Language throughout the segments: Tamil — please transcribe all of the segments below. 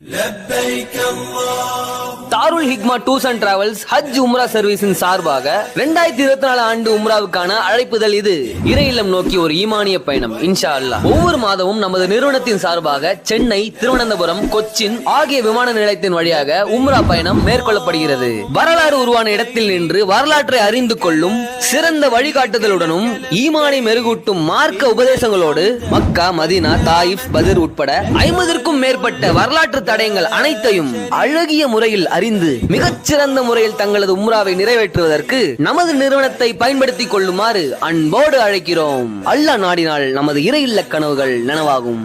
لبيك الله Darul Hikma tours and travels ஹஜ் உம்ரா சர்வீஸின் சார்பாக 2024 ஆண்டு உம்ராவுக்கான அழைப்புதல் இது. இறை இல்லம் நோக்கி ஒரு ஈமானிய பயணம் இன்ஷா அல்லாஹ். ஒவ்வொரு மாதமும் நமது நிறுவனத்தின் சார்பாக சென்னை, திருவனந்தபுரம், கொச்சின் ஆகிய விமான நிலையத்தின் வழியாக உம்ரா பயணம் மேற்கொள்ளப்படுகிறது. வரலாறு உருவான இடத்தில் நின்று வரலாற்றை அறிந்து கொள்ளும் சிறந்த வழிகாட்டுதலுடனும் ஈமானை மெருகூட்டும் மார்க்க உபதேசங்களோடு மக்கா, மதீனா, தாயிஃப், பத்ர் உட்பட 50க்கும் மேற்பட்ட வரலாற்று தடயங்கள் அனைத்தையும் அழகிய முறையில் அறிந்து மிகச்சிறந்த முறையில் தங்களது உம்ராவை நிறைவேற்றுவதற்கு நமது நிறுவனத்தை பயன்படுத்திக் கொள்ளுமாறு அன்போடு அழைக்கிறோம். அல்லாஹ் நாடினால் நமது இறை இல்ல கனவுகள் நனவாகும்.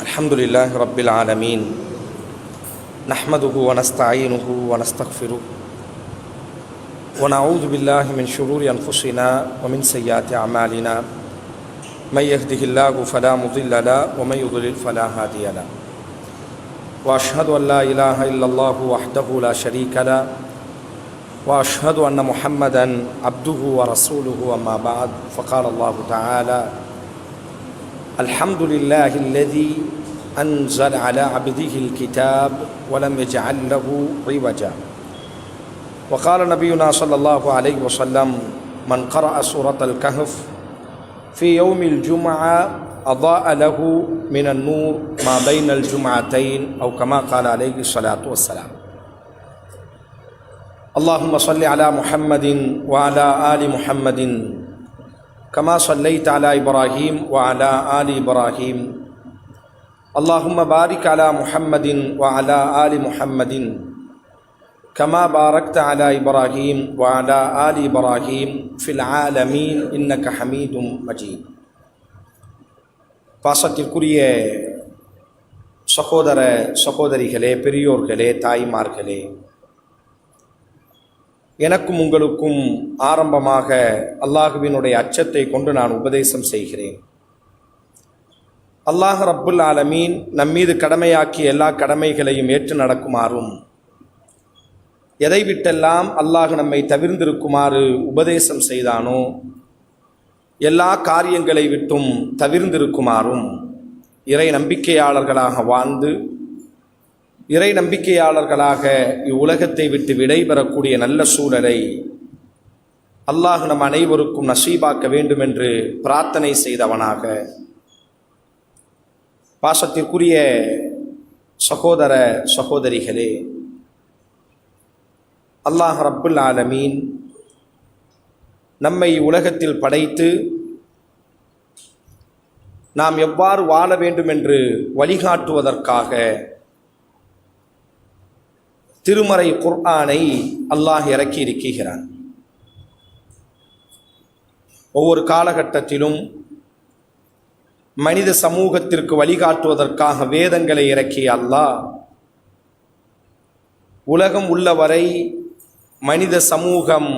அல்ஹம்துலில்லாஹி ரப்பில் ஆலமீன். நஹ்மதுஹு வ நஸ்தஈனுஹு வ நஸ்தக்ஃபிருஹு வ நஊது பில்லாஹி மின் ஷுரூரி அன்ஃபுஸினா வ மின் ஸய்யிஆத்தி அமாலினா. மை யஹ்திஹில்லாஹு ஃபலா முضில்ல லஹு வ மை யுضلل ஃபலா ஹாதிய லஹு. வ அஷ்ஹது அன் லா இலாஹ இல்லல்லாஹு வஹ்தஹு லா ஷரீக லஹு வ அஷ்ஹது அன்ன முஹம்மதன் அப்துஹு வ ரசூலுஹு. அம்மா பஅத். ஃபகால அல்லாஹு தஆலா அல்ஹம்துலில்லாஹில்லதீ أنزل على عبده الكتاب ولم يجعل له عوجا. وقال نبينا صلى الله عليه وسلم من قرأ سورة الكهف في يوم الجمعة أضاء له من النور ما بين الجمعتين أو كما قال عليه الصلاة والسلام. اللهم صل على محمد وعلى آل محمد كما صليت على إبراهيم وعلى آل إبراهيم. اللهم بارك على محمد وعلى آل محمد كما باركت على إبراهيم وعلى آل إبراهيم في العالمين إنك حميد مجيد. பாசத்திற்குரிய சகோதர சகோதரிகளே, பெரியோர்களே, தாய்மார்களே, எனக்கும் உங்களுக்கும் ஆரம்பமாக அல்லாஹுவினுடைய அச்சத்தை கொண்டு நான் உபதேசம் செய்கிறேன். அல்லாஹ் ரப்புல் ஆலமீன் நம்மீது கடமையாக்கிய எல்லா கடமைகளையும் ஏற்று நடக்குமாறும், எதை விட்டெல்லாம் அல்லாஹ் நம்மை தவிர்ந்திருக்குமாறு உபதேசம் செய்தானோ எல்லா காரியங்களை விட்டும் தவிர்ந்திருக்குமாறும், இறை நம்பிக்கையாளர்களாக வாழ்ந்து இறை நம்பிக்கையாளர்களாக இவ்வுலகத்தை விட்டு விடைபெறக்கூடிய நல்ல சூழலை அல்லாஹ் நம் அனைவருக்கும் நசீபாக்க வேண்டும் என்று பிரார்த்தனை செய்தவனாக, பாசத்திற்குரிய சகோதர சகோதரிகளே, அல்லாஹ் ரப்புல் ஆலமீன் நம்மை உலகத்தில் படைத்து நாம் எவ்வாறு வாழ வேண்டும் என்று வழிகாட்டுவதற்காக திருமறை குர்ஆனை அல்லாஹ் இறக்கி இருக்கிறான். ஒவ்வொரு காலகட்டத்திலும் மனித சமூகத்திற்கு வழிகாட்டுவதற்காக வேதங்களை இறக்கிய அல்லாஹ் உலகம் உள்ளவரை மனித சமூகம்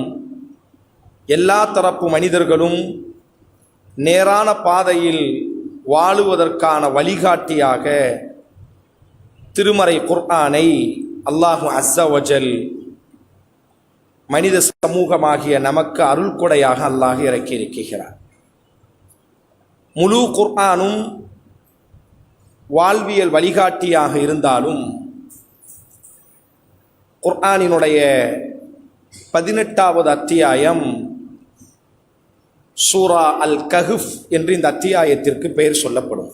எல்லா தரப்பு மனிதர்களும் நேரான பாதையில் வாழுவதற்கான வழிகாட்டியாக திருமறை குர்ஆனை அல்லாஹு அஸ்ஸ வஜல் மனித சமூகமாகிய நமக்கு அருள் கொடையாக அல்லாஹ் இறக்கி இருக்கிறார். முழு குர்ஆனும் வாழ்வியல் வழிகாட்டியாக இருந்தாலும் குர்ஆனினுடைய 18வது அத்தியாயம் சூரா அல் கஹ்ஃப் என்று இந்த அத்தியாயத்திற்கு பெயர் சொல்லப்படும்.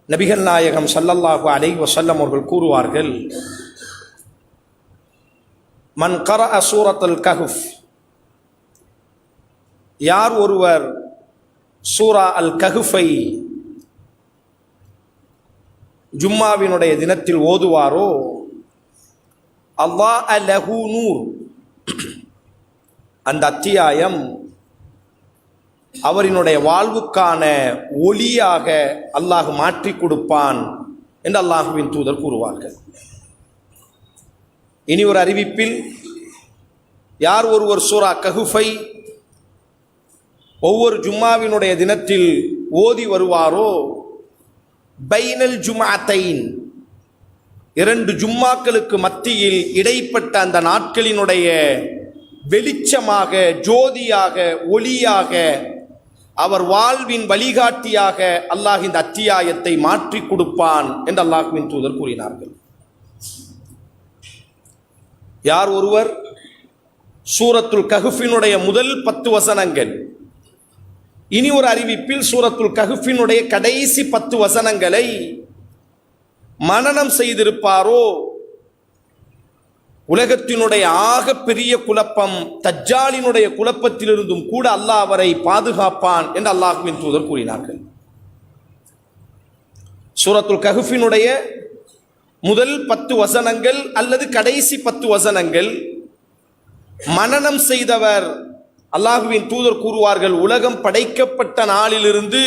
நபிகள் நாயகம் ஸல்லல்லாஹு அலைஹி வஸல்லம் அவர்கள் கூறுவார்கள், மன் கரஅ சூரத்துல் கஹ்ஃப், யார் ஒருவர் சூரா அல் கஹ்ஃபை ஜும்மாவினுடைய தினத்தில் ஓதுவாரோ, அல்லாஹ் லஹு நூர், அந்த அத்தியாயம் அவரினுடைய வாழ்வுக்கான ஒளியாக அல்லாஹ் மாற்றி கொடுப்பான் என்று அல்லாஹுவின் தூதர் கூறுவார்கள். இனி ஒரு அறிவிப்பில், யார் ஒருவர் சூரா கஹ்ஃபை ஒவ்வொரு ஜும்மாவினுடைய தினத்தில் ஓதி வருவாரோ, பைனல் ஜும்அத்தைன், 2 ஜும்மாக்களுக்கு மத்தியில் இடைப்பட்ட அந்த நாட்களினுடைய வெளிச்சமாக, ஜோதியாக, ஒளியாக, அவர் வாழ்வின் வழிகாட்டியாக அல்லாஹ் இந்த அத்தியாயத்தை மாற்றி கொடுப்பான் என்று அல்லாஹ்வின் தூதர் கூறினார்கள். யார் ஒருவர் சூரத்துல் கஹ்ஃபினுடைய முதல் 10 வசனங்கள், இனி ஒரு அறிவிப்பில் சூரத்துல் கஹ்ஃபினுடைய கடைசி 10 வசனங்களை மனனம் செய்திருப்பாரோ, உலகத்தினுடைய ஆக பெரிய குழப்பம் தஜ்ஜாலினுடைய குழப்பத்திலிருந்தும் கூட அல்லாஹ் அவரை பாதுகாப்பான் என்று அல்லாஹ்வின் தூதர் கூறினார்கள். சூரத்துல் கஹ்ஃபினுடைய முதல் 10 வசனங்கள் அல்லது கடைசி 10 வசனங்கள் மனனம் செய்தவர், அல்லாஹ்வின் தூதர் கூறுவார்கள், உலகம் படைக்கப்பட்ட நாளிலிருந்து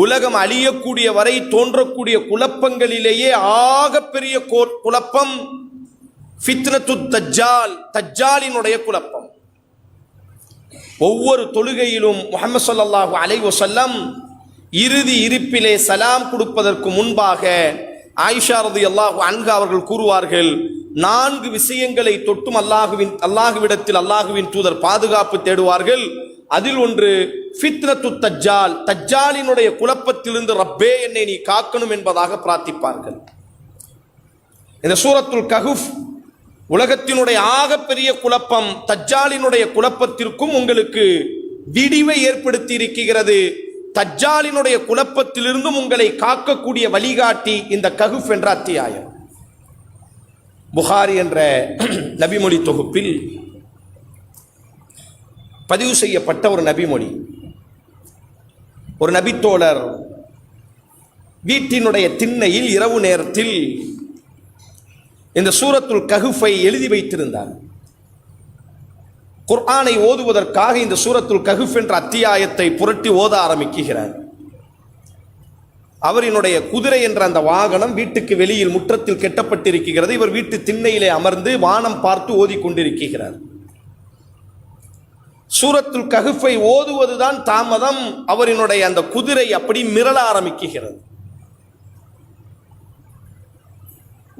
உலகம் அழியக்கூடிய வரை தோன்றக்கூடிய குழப்பங்களிலேயே ஆக பெரிய குழப்பம் ஃபித்னத்து தஜ்ஜால், தஜ்ஜாலினுடைய குழப்பம். ஒவ்வொரு தொழுகையிலும் முஹம்மது ஸல்லல்லாஹு அலைஹி வஸல்லம் இறுதி இருப்பிலே சலாம் கொடுப்பதற்கு முன்பாக ஆயிஷா ரலியல்லாஹு அன்ஹா அவர்கள் கூறுவார்கள், 4 விஷயங்களை தொட்டும் அல்லாஹ்விடத்தில் அல்லாஹ்வின் தூதர் பாதுகாப்பு தேடுவார்கள். அதில் ஒன்று ஃபித்னத்து தஜ்ஜால், தஜ்ஜாலினுடைய குழப்பத்திலிருந்து ரப்பே என்னை நீ காக்கணும் என்பதாக பிரார்த்திப்பார்கள். இந்த சூரத்துல் கஹ்ஃப் உலகத்தினுடைய ஆகப்பெரிய குழப்பம் தஜ்ஜாலினுடைய குழப்பத்திற்கும் உங்களுக்கு விடிவை ஏற்படுத்தி இருக்கிறது. தஜ்ஜாலினுடைய குழப்பத்திலிருந்தும் உங்களை காக்கக்கூடிய வழிகாட்டி இந்த கஹ்ஃப் என்ற அத்தியாயம். புகாரி என்ற நபிமொழி தொகுப்பில் பதிவு செய்யப்பட்ட ஒரு நபிமொழி. ஒரு நபித்தோழர் வீட்டினுடைய திண்ணையில் இரவு நேரத்தில் இந்த சூரத்துல் கஹ்ஃபை எழுதி வைத்திருந்தார். குர்ஆனை ஓதுவதற்காக இந்த சூரத்துல் கஹ்ஃப் என்ற அத்தியாயத்தை புரட்டி ஓத ஆரம்பிக்கிறார். அவரினுடைய குதிரை என்ற அந்த வாகனம் வீட்டுக்கு வெளியில் முற்றத்தில் கெட்டப்பட்டிருக்கிறது. இவர் வீட்டு திண்ணையிலே அமர்ந்து வானம் பார்த்து ஓதிக்கொண்டிருக்கிறார். சூரத்துல் கஹ்ஃபை ஓதுவதுதான் தாமதம். அவரினுடைய அந்த குதிரை அப்படி மிரள ஆரம்பிக்கிறது.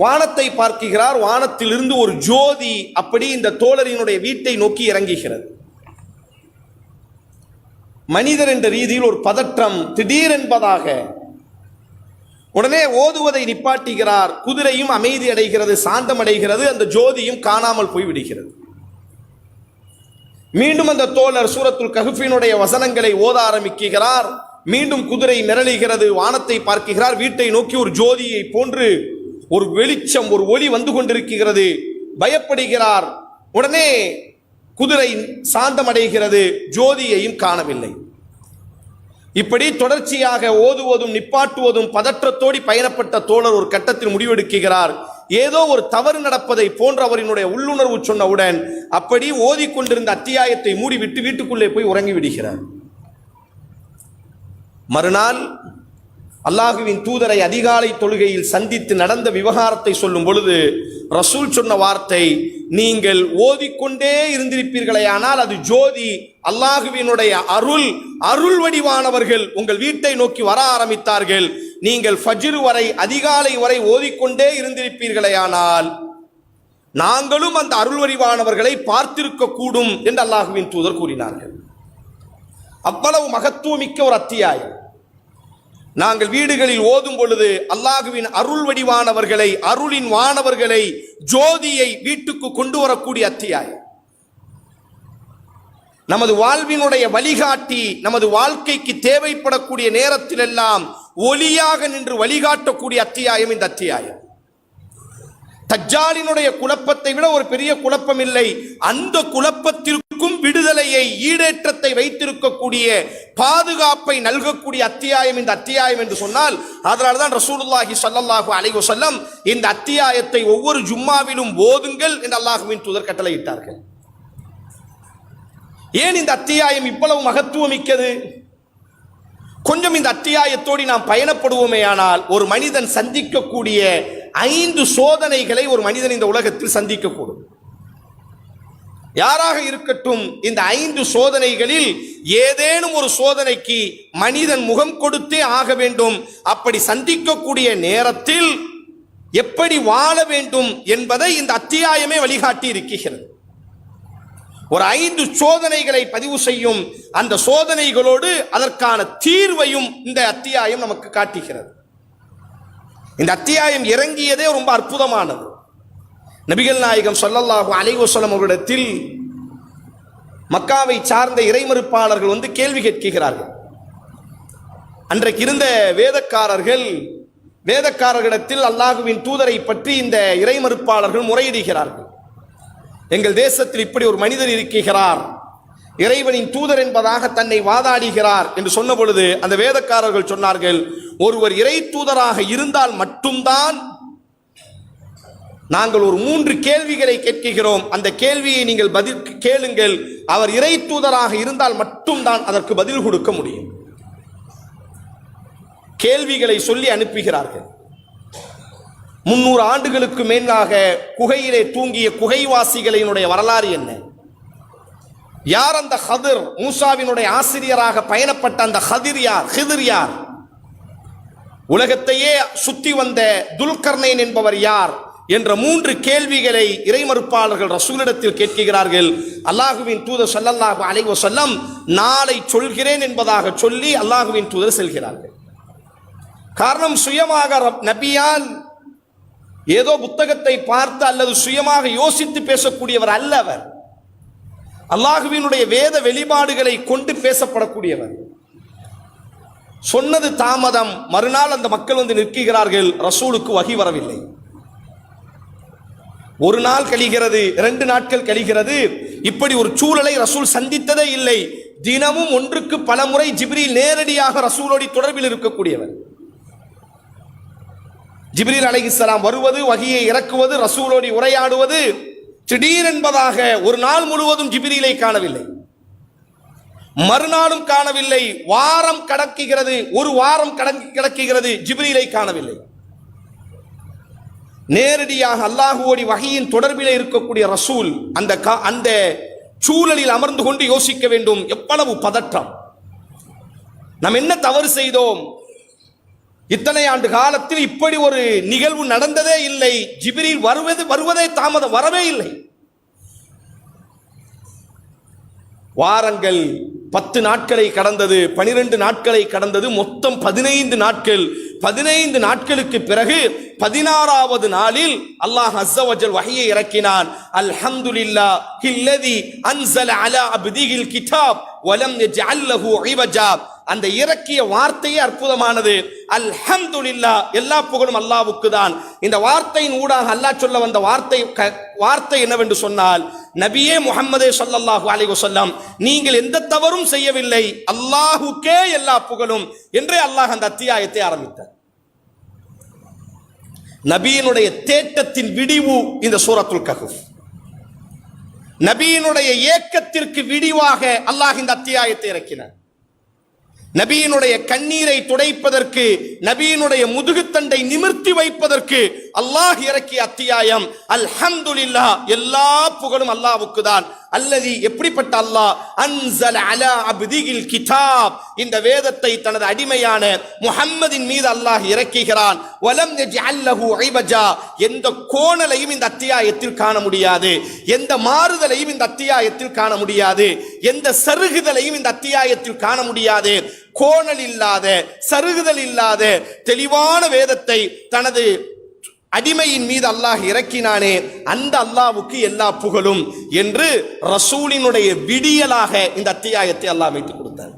வானத்தை பார்க்கிறார். வானத்திலிருந்து ஒரு ஜோதி அப்படி இந்த தோழரினுடைய வீட்டை நோக்கி இறங்குகிறது. மனிதர் என்ற ரீதியில் ஒரு பதற்றம் திடீரென்பதாக. உடனே ஓதுவதை நிப்பாட்டுகிறார். குதிரையும் அமைதி அடைகிறது, சாந்தம் அடைகிறது. அந்த ஜோதியும் காணாமல் போய்விடுகிறது. மீண்டும் அந்த தோழர் சூரத்துல் கஹ்ஃபினுடைய வசனங்களை ஓத ஆரம்பிக்கிறார். மீண்டும் குதிரை மிரளுகிறது. வானத்தை பார்க்கிறார். வீட்டை நோக்கி ஒரு ஜோதியை போன்று ஒரு வெளிச்சம், ஒரு ஒளி வந்து கொண்டிருக்கிறது. பயப்படுகிறார். உடனே குதிரை சாந்தம் அடைகிறது. ஜோதியையும் காணவில்லை. இப்படி தொடர்ச்சியாக ஓதுவதும் நிப்பாட்டுவதும் பதற்றத்தோடி பயணப்பட்ட தோழர் ஒரு கட்டத்தில் முடிவெடுக்கிறார். ஏதோ ஒரு தவறு நடப்பதை போன்ற அவரினுடைய உள்ளுணர்வு சொன்னவுடன் அப்படி ஓதிக்கொண்டிருந்த அத்தியாயத்தை மூடிவிட்டு வீட்டுக்குள்ளே போய் உறங்கி விடுகிறார். மறுநாள் அல்லாஹுவின் தூதரை அதிகாலை தொழுகையில் சந்தித்து நடந்த விவகாரத்தை சொல்லும் பொழுது ரசூல் சொன்ன வார்த்தை, நீங்கள் ஓதிக்கொண்டே இருந்திருப்பீர்களே ஆனால் அது ஜோதி, அல்லாஹுவினுடைய அருள் வடிவானவர்கள் உங்கள் வீட்டை நோக்கி வர ஆரம்பித்தார்கள். நீங்கள் ஃபஜ்ர் வரை, அதிகாலை வரை ஓதிக்கொண்டே இருந்திருப்பீர்களே ஆனால் நாங்களும் அந்த அருள் வடிவானவர்களை பார்த்திருக்க கூடும் என்று அல்லாஹுவின் தூதர் கூறினார்கள். அவ்வளவு மகத்துவமிக்க ஒரு அத்தியாயம். நாங்கள் வீடுகளில் ஓதும் பொழுது அல்லாஹுவின் அருள் வடிவானவர்களை, அருளின் வானவர்களை, ஜோதியை வீட்டுக்கு கொண்டு வரக்கூடிய அத்தியாயம். நமது வாழ்வினுடைய வழிகாட்டி, நமது வாழ்க்கைக்கு தேவைப்படக்கூடிய நேரத்தில் எல்லாம் ஒளியாக நின்று வழிகாட்டக்கூடிய அத்தியாயம் இந்த அத்தியாயம். தஜ்ஜாலினுடைய குழப்பத்தை விட ஒரு பெரிய குழப்பம் இல்லை. அந்த குழப்பத்திற்கும் விடுதலையை, ஈடேற்றத்தை வைத்திருக்கக்கூடிய, பாதுகாப்பை நல்கக்கூடிய அத்தியாயம் இந்த அத்தியாயம் என்று சொன்னால், அதனால்தான் ரசூலுல்லாஹி ஸல்லல்லாஹு அலைஹி வஸல்லம் இந்த அத்தியாயத்தை ஒவ்வொரு ஜும்மாவிலும் ஓதுங்கள் என்று அல்லாஹ்வின் தூதர் கட்டளையிட்டார்கள். ஏன் இந்த அத்தியாயம் இவ்வளவு மகத்துவமிக்கது? கொஞ்சம் இந்த அத்தியாயத்தோடு நாம் பயணப்படுவோமேயானால் ஒரு மனிதன் சந்திக்கக்கூடிய 5 சோதனைகளை ஒரு மனிதன் இந்த உலகத்தில் சந்திக்கக்கூடும். யாராக இருக்கட்டும், இந்த 5 சோதனைகளில் ஏதேனும் ஒரு சோதனைக்கு மனிதன் முகம் கொடுத்தே ஆக வேண்டும். அப்படி சந்திக்கக்கூடிய நேரத்தில் எப்படி வாழ வேண்டும் என்பதை இந்த அத்தியாயமே வழிகாட்டி இருக்கிறது. ஒரு 5 சோதனைகளை பதிவு செய்யும். அந்த சோதனைகளோடு அதற்கான தீர்வையும் இந்த அத்தியாயம் நமக்கு காட்டுகிறது. இந்த அத்தியாயம் இறங்கியதே ரொம்ப அற்புதமானது. நபிகள் நாயகம் ஸல்லல்லாஹு அலைஹி வஸல்லம் அவர்களிடத்தில் மக்காவை சார்ந்த இறைமறுப்பாளர்கள் வந்து கேள்வி கேட்கிறார்கள். அன்றைக்கு இருந்த வேதக்காரர்களிடத்தில் அல்லாஹுவின் தூதரை பற்றி இந்த இறைமறுப்பாளர்கள் முறையிடுகிறார்கள். எங்கள் தேசத்தில் இப்படி ஒரு மனிதர் இருக்கிறார், இறைவனின் தூதர் என்பதாக தன்னை வாதாடுகிறார் என்று சொன்ன பொழுது அந்த வேதக்காரர்கள் சொன்னார்கள், ஒருவர் இறை தூதராக இருந்தால் மட்டும்தான் நாங்கள் ஒரு 3 கேள்விகளை கேட்கிறோம். அந்த கேள்வியை நீங்கள் பதில் கேளுங்கள். அவர் இறை தூதராக இருந்தால் மட்டும்தான் அதற்கு பதில் கொடுக்க முடியும். கேள்விகளை சொல்லி அனுப்புகிறார்கள். 300 ஆண்டுகளுக்கு மேலாக குகையிலே தூங்கிய குகைவாசிகளினுடைய வரலாறு என்ன? யார் அந்த ஹதிர்? மூசாவினுடைய ஆசிரியராக பயணப்பட்ட அந்த ஹிதிர் யார்? உலகத்தையே சுத்தி வந்த துல்கர்னைன் என்பவர் யார் என்ற 3 கேள்விகளை இறைமறுப்பாளர்கள் ரசூலிடத்தில் கேட்கிறார்கள். அல்லாஹுவின் தூதர் ஸல்லல்லாஹு அலைஹி வஸல்லம் நாளை சொல்கிறேன் என்பதாக சொல்லி அல்லாஹுவின் தூதர் செல்கிறார்கள். காரணம், சுயமாக நபியால் ஏதோ புத்தகத்தை பார்த்து அல்லது சுயமாக யோசித்து பேசக்கூடியவர் அல்ல. அவர் அல்லாஹுவினுடைய வேத வெளிப்பாடுகளை கொண்டு பேசப்படக்கூடியவர். சொன்னது தாமதம். மறுநாள் அந்த மக்கள் வந்து நிற்கிறார்கள். ரசூலுக்கு வஹி வரவில்லை. 1 நாள் கழிகிறது, 2 நாட்கள் கழிகிறது. இப்படி ஒரு சூழலை ரசூல் சந்தித்ததே இல்லை. தினமும் ஒன்றுக்கு பல முறை ஜிப்ரீல் நேரடியாக ரசூலோடு தொடர்பில் இருக்கக்கூடியவர். ஜிப்ரீல் அலைஹிஸ்ஸலாம் வருவது, வஹியை இறக்குவது, ரசூலோடு உரையாடுவது. திடீரென்பதாக ஒரு நாள் முழுவதும் ஜிப்ரீலை காணவில்லை, மறுநாளும் காணவில்லை. வாரம் கடக்குகிறது, 1 வாரம் கடக்குகிறது, ஜிப்ரீலை காணவில்லை. நேரடியாக அல்லாஹுவோடு வஹியின் தொடர்பிலே இருக்கக்கூடிய ரசூல் அந்த சூழலில் அமர்ந்து கொண்டு யோசிக்க வேண்டும். எவ்வளவு பதற்றம்! நாம் என்ன தவறு செய்தோம்? இத்தனை ஆண்டு காலத்தில் இப்படி ஒரு நிகழ்வு நடந்ததே இல்லை. ஜிப்ரீல் வருவதே தாமதம், வரவே இல்லை. வாரங்கள் 10 நாட்களை கடந்தது, 12 நாட்களை கடந்தது, மொத்தம் 15 நாட்கள். 15 நாட்களுக்கு பிறகு 16வது நாளில் அல்லாஹ் அஸ்ஸ வஜல் வஹியை இறக்கினான். அல்ஹம்துலில்லாஹி அல்லதி அன்ஸல அலா அப்திஹில் கிதாப் வலம் யஜ்அல் லஹு இவஜா. அந்த இறக்கிய வார்த்தையே அற்புதமானது. அல்ஹம்துலில்லாஹ், எல்லா புகழும் அல்லாஹ்வுக்கு தான். இந்த வார்த்தையின் ஊடாக அல்லாஹ் சொல்ல வந்த வார்த்தை என்னவென்று சொன்னால், நபியே முஹம்மதே ஸல்லல்லாஹு அலைஹி வஸல்லம், நீங்கள் எந்த தவறும் செய்யவில்லை, அல்லாஹ்வுக்கே எல்லா புகழும் என்றே அல்லாஹ் அந்த அத்தியாயத்தை ஆரம்பித்தார். நபியினுடைய தேட்டத்தின் விடிவு இந்த சூரத்துல் கஹ்ஃப். நபியினுடைய ஏக்கத்திற்கு விடிவாக அல்லாஹ் இந்த அத்தியாயத்தை இறக்கினார். நபியினுடைய கண்ணீரை துடைப்பதற்கு, நபியினுடைய முதுகுத்தண்டை நிமிர்த்தி வைப்பதற்கு அல்லாஹ் இறக்கிய அத்தியாயம் அல்ஹம்துலில்லாஹ், எல்லா புகழும் அல்லாஹ்வுக்கு தான். அல்லதி, எப்படிப்பட்ட அல்லாஹ்? அன்ஸல அலா அப்திஹில் கிதாப், இந்த வேதத்தை தனது அடிமையான முஹம்மதின் மீது அல்லாஹ் இறக்குகிறான். வலம் யஜ்அல் லஹு இவஜா, எந்த கோணலையும் இந்த அத்தியாயத்தில் காண முடியாது, எந்த மாறுதலையும் இந்த அத்தியாயத்தில் காண முடியாது, எந்த சருகுதலையும் இந்த அத்தியாயத்தில் காண முடியாது. கோணல் இல்லாத, சருகுதல் இல்லாத தெளிவான வேதத்தை தனது அடிமையின் மீது அல்லாஹ் இறக்கினானே, அந்த அல்லாஹ்வுக்கு எல்லா புகழும் என்று ரசூலினுடைய விடியலாக இந்த அத்தியாயத்தை அல்லாஹ் வைத்துக் கொடுத்தார்.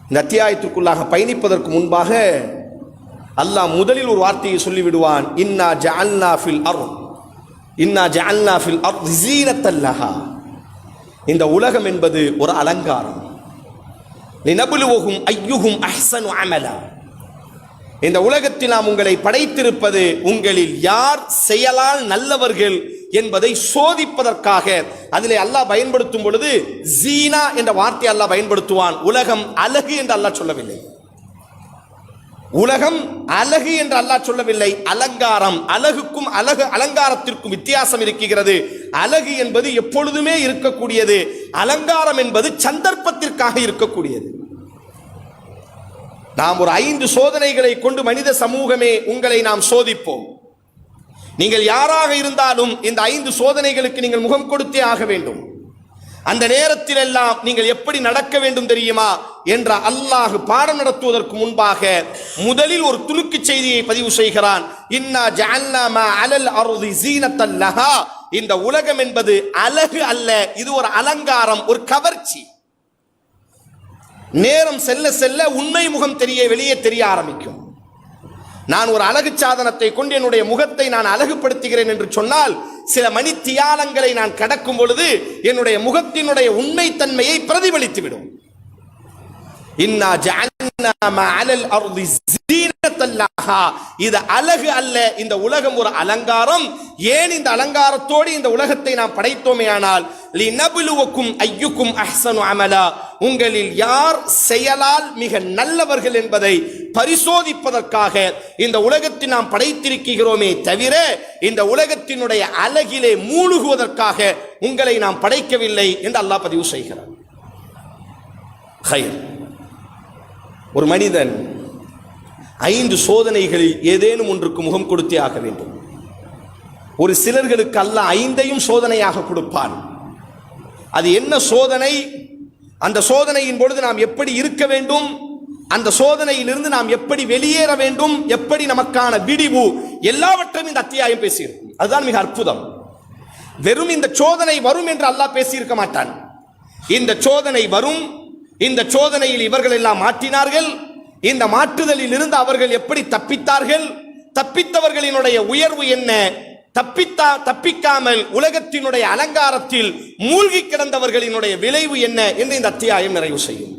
இந்த அத்தியாயத்திற்குள்ளாக பயணிப்பதற்கு முன்பாக அல்லாஹ் முதலில் ஒரு வார்த்தையை சொல்லிவிடுவான். இன்னா ஜஅல்னா ஃபில் அர்த் ஸீனத்தல் லஹா. இந்த உலகம் என்பது ஒரு அலங்காரம். லினப்லுவஹும் அய்யுஹும் அஹ்ஸனு அமலா. இந்த உலகத்தில் நாம் உங்களை படைத்திருப்பது உங்களில் யார் செயலால் நல்லவர்கள் என்பதை சோதிப்பதற்காக. அதிலே அல்லாஹ் பயன்படுத்தும் பொழுது ஜீனா என்ற வார்த்தை அல்லாஹ் பயன்படுத்துவான். உலகம் அழகு என்று அல்லாஹ் சொல்லவில்லை. உலகம் அழகு என்று அல்லாஹ் சொல்லவில்லை. அலங்காரம். அழகுக்கும் அலங்காரத்திற்கும் வித்தியாசம் இருக்கிறது. அழகு என்பது எப்பொழுதுமே இருக்கக்கூடியது, அலங்காரம் என்பது சந்தர்ப்பத்திற்காக இருக்கக்கூடியது. நாம் ஒரு 5 சோதனைகளை கொண்டு மனித சமூகமே உங்களை நாம் சோதிப்போம். நீங்கள் யாராக இருந்தாலும் இந்த 5 சோதனைகளுக்கு நீங்கள் முகம் கொடுத்தே ஆக வேண்டும். அந்த நேரத்தில் எல்லாம் நீங்கள் எப்படி நடக்க வேண்டும் தெரியுமா என்ற அல்லாஹ் பாடம் நடத்துவதற்கு முன்பாக முதலில் ஒரு துணுக்கு செய்தியை பதிவு செய்கிறான். இன்னா ஜஅல்னா மா அலல் அர்தி ஸீனத்தல் லஹா. இந்த உலகம் என்பது அழகு அல்ல, இது ஒரு அலங்காரம், ஒரு கவர்ச்சி. நேரம் செல்ல செல்ல உண்மை முகம் வெளியே தெரிய ஆரம்பிக்கும். நான் ஒரு அழகு சாதனத்தை கொண்டு என்னுடைய முகத்தை நான் அழகுபடுத்துகிறேன் என்று சொன்னால் சில மணித்தியாலங்களை நான் கடக்கும் பொழுது என்னுடைய முகத்தினுடைய உண்மை தன்மையை பிரதிபலித்துவிடும். இன்னா ஜஅல்னா மா அலல் அர்தி ஸீனத்தல் லஹா. இது அழகு அல்ல, இந்த உலகம் ஒரு அலங்காரம். ஏன் இந்த அலங்காரத்தோடு இந்த உலகத்தை நாம் படைத்தோமே ஆனால் லினப்லுவக்கும் அய்யுக்கும் அஹ்ஸனு அமலா. உங்களில் யார் செயலால் மிக நல்லவர்கள் என்பதை பரிசோதிப்பதற்காக இந்த உலகத்தை நாம் படைத்திருக்கிறோமே தவிர இந்த உலகத்தினுடைய அழகிலே மூழ்குவதற்காக உங்களை நாம் படைக்கவில்லை என்று அல்லாஹ் பதிவு செய்கிறார். ஒரு மனிதன் 5 சோதனைகளில் ஏதேனும் ஒன்றுக்கு முகம் கொடுத்தே ஆக வேண்டும். ஒரு சிலர்களுக்கு அல்லாஹ் 5ஐயும் சோதனையாக கொடுப்பான். அது என்ன சோதனை, அந்த சோதனையின் பொழுது நாம் எப்படி இருக்க வேண்டும், அந்த சோதனையிலிருந்து நாம் எப்படி வெளியேற வேண்டும், எப்படி நமக்கான விடிவு, எல்லாவற்றையும் இந்த அத்தியாயம் பேசியிருக்கும். அதுதான் மிக அற்புதம். வெறும் இந்த சோதனை வரும் என்று அல்லாஹ் பேசியிருக்க மாட்டான். இந்த சோதனை வரும், இந்த சோதனையில் இவர்கள் எல்லாம் மாற்றினார்கள், இந்த மாற்றுதலில் இருந்து அவர்கள் எப்படி தப்பித்தார்கள், தப்பித்தவர்களினுடைய உயர்வு என்ன, தப்பிக்காமல் உலகத்தினுடைய அலங்காரத்தில் மூழ்கி கிடந்தவர்களினுடைய விளைவு என்ன என்று இந்த அத்தியாயம் நிறைவு செய்யும்.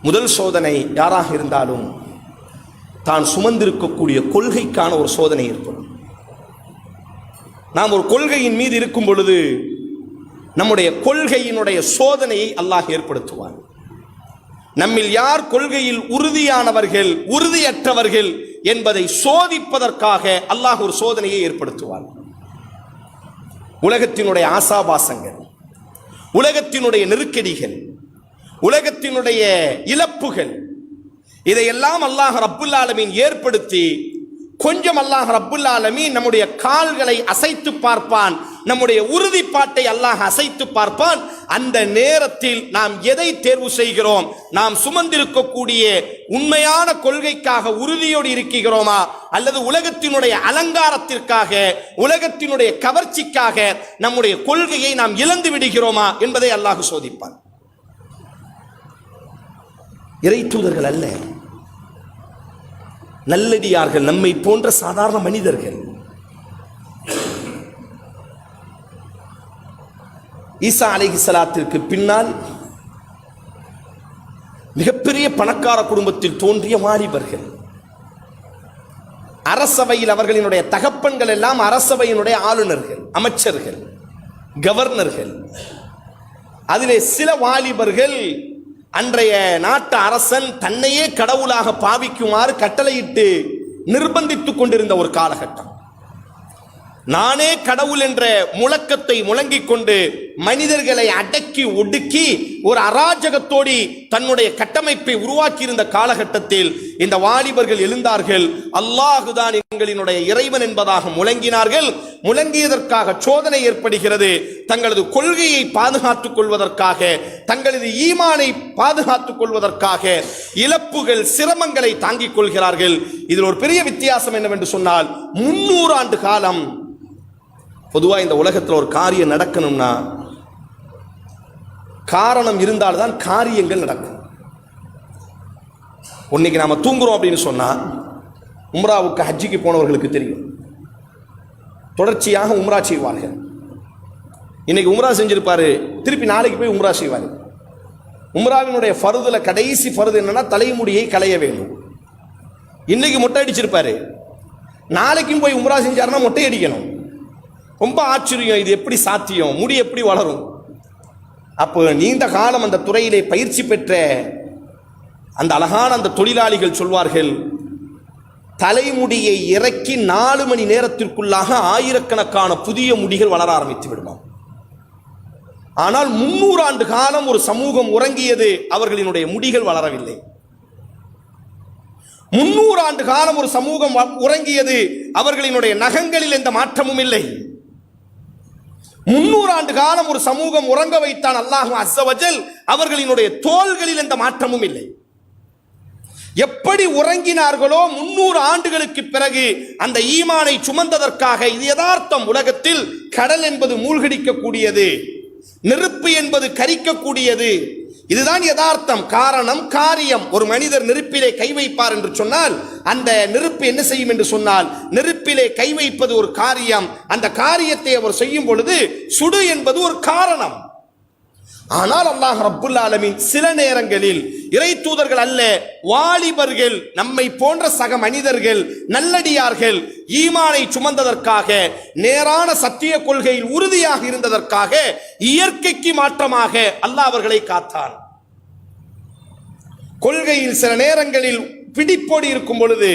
முதல் சோதனை யாராக இருந்தாலும் தான் சுமந்திருக்கக்கூடிய கொள்கைக்கான ஒரு சோதனை ஏற்படும். நாம் ஒரு கொள்கையின் மீது இருக்கும் பொழுது நம்முடைய கொள்கையினுடைய சோதனையை அல்லாஹ் ஏற்படுத்துவான். நம்மில் யார் கொள்கையில் உறுதியானவர்கள் உறுதியற்றவர்கள் என்பதை சோதிப்பதற்காக அல்லாஹ் ஒரு சோதனையை ஏற்படுத்துவான். உலகத்தினுடைய ஆசாபாசங்கள், உலகத்தினுடைய நெருக்கடிகள், உலகத்தினுடைய இழப்புகள், இதையெல்லாம் அல்லாஹ் ரப்புல் ஆலமீன் ஏற்படுத்தி கொஞ்சம் அல்லாஹ் ரப்புல் ஆலமீன் நம்முடைய கால்களை அசைத்து பார்ப்பான், நம்முடைய உறுதிப்பாட்டை அல்லாஹ் அசைத்து பார்ப்பான். அந்த நேரத்தில் நாம் எதை தேர்வு செய்கிறோம், நாம் சுமந்திருக்கக்கூடிய உண்மையான கொள்கைக்காக உறுதியோடு இருக்கிறோமா அல்லது உலகத்தினுடைய அலங்காரத்திற்காக உலகத்தினுடைய கவர்ச்சிக்காக நம்முடைய கொள்கையை நாம் இழந்து விடுகிறோமா என்பதை அல்லாஹ் சோதிப்பான். இறை தூதர்கள் அல்ல, நல்லடியார்கள், நம்மை போன்ற சாதாரண மனிதர்கள். ஈசா அலைஹிஸ்ஸலாத்திற்கு பின்னால் மிகப்பெரிய பணக்கார குடும்பத்தில் தோன்றிய வாலிபர்கள். அரசவையில் அவர்களினுடைய தகப்பன்கள் எல்லாம் அரசவையினுடைய ஆளுநர்கள், அமைச்சர்கள், கவர்னர்கள். அதிலே சில வாலிபர்கள் அன்றைய நாட்டு அரசன் தன்னையே கடவுளாக பாவிக்குமாறு கட்டளையிட்டு நிர்பந்தித்துக் கொண்டிருந்த ஒரு காலகட்டம். நானே கடவுள் என்ற முழக்கத்தை முழங்கிக் கொண்டு மனிதர்களை அடக்கி ஒடுக்கி ஒரு அராஜகத்தோடி தன்னுடைய கட்டமைப்பை உருவாக்கி இருந்த காலகட்டத்தில் இந்த வாலிபர்கள் எழுந்தார்கள். அல்லாஹுதான் எங்களினுடைய இறைவன் என்பதாக முழங்கினார்கள். முழங்கியதற்காக சோதனை ஏற்படுகிறது. தங்களது கொள்கையை பாதுகாத்துக் கொள்வதற்காக, தங்களது ஈமானை பாதுகாத்துக் கொள்வதற்காக இழப்புகள், சிரமங்களை தாங்கிக் கொள்கிறார்கள். இதில் ஒரு பெரிய வித்தியாசம் என்னவென்று சொன்னால், 300 ஆண்டு காலம் பொதுவாக இந்த உலகத்தில் ஒரு காரியம் நடக்கணும்னா காரணம் இருந்தால்தான் காரியங்கள் நடக்கும். இன்னைக்கு நாம தூங்குறோம் அப்படின்னு சொன்னா, உம்ராவுக்கு ஹஜ்ஜிக்கு போனவர்களுக்கு தெரியும், தொடர்ச்சியாக உம்ரா செய்வார்கள். இன்னைக்கு உம்ரா செஞ்சிருப்பாரு, திருப்பி நாளைக்கு போய் உம்ரா செய்வாரு. உம்ராவினுடைய ஃபர்துல கடைசி ஃபர்து என்னன்னா தலைமுடியை களைய வேண்டும். இன்னைக்கு மொட்டை அடிச்சிருப்பாரு, நாளைக்கும் போய் உம்ரா செஞ்சாருன்னா மொட்டை அடிக்கணும். ரொம்ப ஆச்சரியம், இது எப்படி சாத்தியம், முடி எப்படி வளரும்? அப்போ நீண்ட காலம் அந்த துறையிலே பயிற்சி பெற்ற அந்த அழகான அந்த தொழிலாளிகள் சொல்வார்கள், தலைமுடியை இறக்கி 4 மணி நேரத்திற்குள்ளாக ஆயிரக்கணக்கான புதிய முடிகள் வளர ஆரம்பித்து விடுமாம். ஆனால் 300 ஆண்டு காலம் ஒரு சமூகம் உறங்கியது, அவர்களினுடைய முடிகள் வளரவில்லை. 300 ஆண்டு காலம் ஒரு சமூகம் உறங்கியது, அவர்களினுடைய நகங்களில் எந்த மாற்றமும் இல்லை. 300 ஆண்டு காலம் ஒரு சமூகம் உறங்க வைத்தான் அல்லாஹ் அஸ்ஸ வஜல், அவர்களினுடைய தோள்களில் எந்த மாற்றமும் இல்லை. எப்படி உறங்கினார்களோ 300 ஆண்டுகளுக்கு பிறகு அந்த ஈமானை சுமந்ததற்காக, இது யதார்த்தம். உலகத்தில் கடல் என்பது மூழ்கடிக்கக்கூடியது, நெருப்பு என்பது கரிக்கக்கூடியது, இதுதான் யதார்த்தம். காரணம் காரியம். ஒரு மனிதர் நெருப்பிலே கை வைப்பார் என்று சொன்னால் அந்த நெருப்பு என்ன செய்யும் என்று சொன்னால், நெருப்பிலே கை வைப்பது ஒரு காரியம், அந்த காரியத்தை அவர் செய்யும் பொழுது சுடு என்பது ஒரு காரணம். ஆனால் அல்லாஹ் ரப்புல் ஆலமீன் சில நேரங்களில் இறை தூதர்கள் அல்ல, வாலிபர்கள், நம்மை போன்ற சக மனிதர்கள், நல்லடியார்கள் ஈமானை சுமந்ததற்காக, நேரான சத்திய கொள்கையில் உறுதியாக இருந்ததற்காக இயற்கைக்கு மாற்றமாக அல்லாஹ் அவர்களை காத்தான். கொள்கையில் சில நேரங்களில் பிடிப்போடி இருக்கும் பொழுது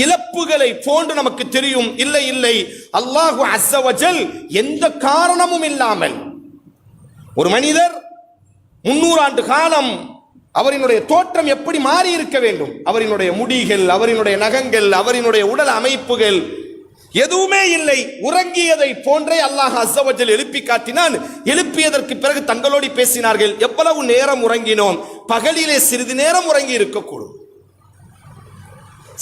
இழப்புகளை போன்று நமக்கு தெரியும். இல்லை இல்லை, அல்லாஹு அஸ்ஸ வஜல் எந்த காரணமும் இல்லாமல் ஒரு மனிதர் 300 ஆண்டு காலம் அவரினுடைய தோற்றம் எப்படி மாறி இருக்க வேண்டும், அவரினுடைய முடிகள், அவரினுடைய நகங்கள், அவரினுடைய உடல் அமைப்புகள் எதுவுமே இல்லை. உறங்கியதை போன்றே அல்லாஹ் அஸ்ஸ வஜல் எழுப்பி காட்டினான். எழுப்பியதற்கு பிறகு தங்களோடு பேசினார்கள், எவ்வளவு நேரம் உறங்கினோம்? பகலிலே சிறிது நேரம் உறங்கி இருக்கக்கூடும்.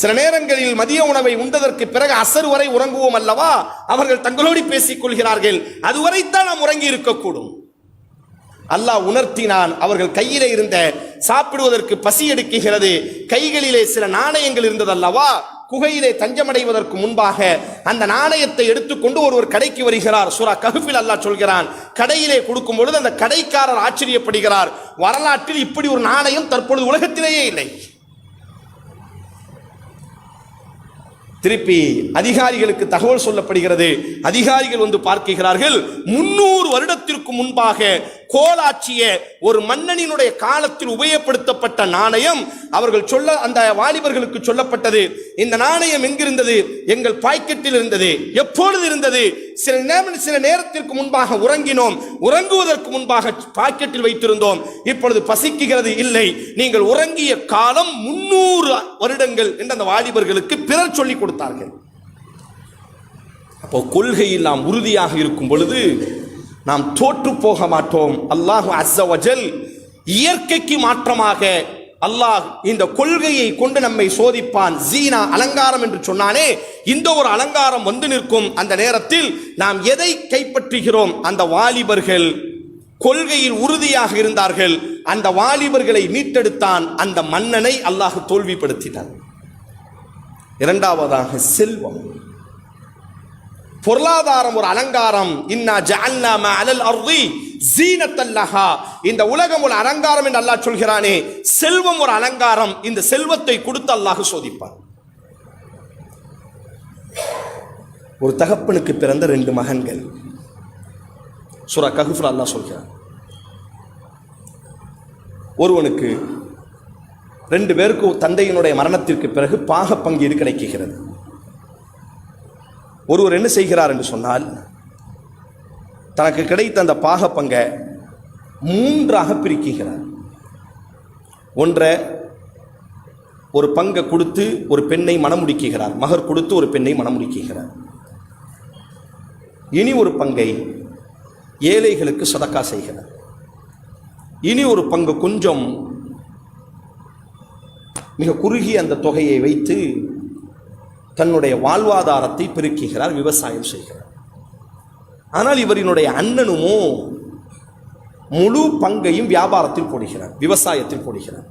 சில நேரங்களில் மதிய உணவை உண்டதற்கு பிறகு அசர் வரை உறங்குவோம் அல்லவா? அவர்கள் தங்களோடு பேசிக் கொள்கிறார்கள், அதுவரைத்தான் நாம் உறங்கி இருக்கக்கூடும். அல்லாஹ் உணர்த்தினான். அவர்கள் கையிலே இருந்த, சாப்பிடுவதற்கு பசி எடுக்குகிறது, கைகளிலே சில நாணயங்கள் இருந்தது அல்லவா? குகையிலே தஞ்சமடைவதற்கு முன்பாக அந்த நாணயத்தை எடுத்துக்கொண்டு ஒருவர் கடைக்கு வருகிறார். சூரா கஹ்ஃபில் அல்லாஹ் சொல்கிறான், கடையிலே கொடுக்கும் பொழுது அந்த கடைக்காரர் ஆச்சரியப்படுகிறார், வரலாற்றில் இப்படி ஒரு நாணயம் தற்பொழுது உலகத்திலேயே இல்லை. திருப்பி அதிகாரிகளுக்கு தகவல் சொல்லப்படுகிறது. அதிகாரிகள் வந்து பார்க்கிறார்கள், 300 வருடத்திற்கு முன்பாக கோலாட்சிய ஒரு மன்னனினுடைய காலத்தில் உபயோகப்படுத்தப்பட்ட நாணயம். அவர்கள் சொல்ல, அந்த வாலிபர்களுக்கு சொல்லப்பட்டது, இந்த நாணயம் எங்கிருந்தது? எங்கள் பாக்கெட்டில் இருந்தது. எப்பொழுது இருந்தது? சில நேரத்திற்கு முன்பாக உறங்கினோம், உறங்குவதற்கு முன்பாக பாக்கெட்டில் வைத்திருந்தோம், இப்பொழுது பசிக்குகிறது. இல்லை, நீங்கள் உறங்கிய காலம் 300 வருடங்கள் என்று அந்த வாலிபர்களுக்கு பிறர் சொல்லிக் கொடுத்தார்கள். அப்போ கொள்கையில் நாம் உறுதியாக இருக்கும் பொழுது நாம் தோற்று போக மாட்டோம். அல்லாஹ் அஸ்ஸ வஜல் இயற்கைக்கு மாற்றமாக அல்லாஹ் இந்த கொள்கையை கொண்டு நம்மை சோதிப்பான். ஜீனா, அலங்காரம் என்று சொன்னானே, இந்த ஒரு அலங்காரம் வந்து நிற்கும். அந்த நேரத்தில் நாம் எதை கைப்பற்றுகிறோம்? அந்த வாலிபர்கள் கொள்கையில் உறுதியாக இருந்தார்கள். அந்த வாலிபர்களை மீட்டெடுத்தான். அந்த மன்னனை அல்லாஹ் தோல்விப்படுத்தினான். இரண்டாவதாக செல்வம், பொருளாதாரம் ஒரு அலங்காரம். இன்னா ஜஅல்னா மா அலல் அர்தி ஜீனத்தல் லஹா, இந்த உலகம் ஒரு அலங்காரம் என்று அல்லாஹ் சொல்கிறானே, செல்வம் ஒரு அலங்காரம். இந்த செல்வத்தை கொடுத்து அல்லாஹ் சோதிப்பான். ஒரு தகப்பனுக்கு பிறந்த 2 மகன்கள். சூரா கஹ்ஃப்ல அல்லாஹ் சொல்கிறான், ஒருவனுக்கு 2 பேருக்கு தந்தையினுடைய மரணத்திற்கு பிறகு பாக பங்கீடு கிடைக்கிறது. ஒருவர் என்ன செய்கிறார் என்று சொன்னால், தனக்கு கிடைத்த அந்த பாக பங்கை 3ஆக பிரிக்கிறார். ஒன்றை ஒரு பங்கை கொடுத்து ஒரு பெண்ணை மணமுடிக்கிறார், மகர் கொடுத்து ஒரு பெண்ணை மணமுடிக்கிறார். இனி ஒரு பங்கை ஏழைகளுக்கு சதக்கா செய்கிறார். இனி ஒரு பங்கு கொஞ்சம் மிக குறுகிய அந்த தொகையை வைத்து தன்னுடைய வாழ்வாதாரத்தை பெருக்குகிறார், விவசாயம் செய்கிறார். ஆனால் இவரினுடைய அண்ணனுமோ முழு பங்கையும் வியாபாரத்தில் போடுகிறார், விவசாயத்தில் போடுகிறார்.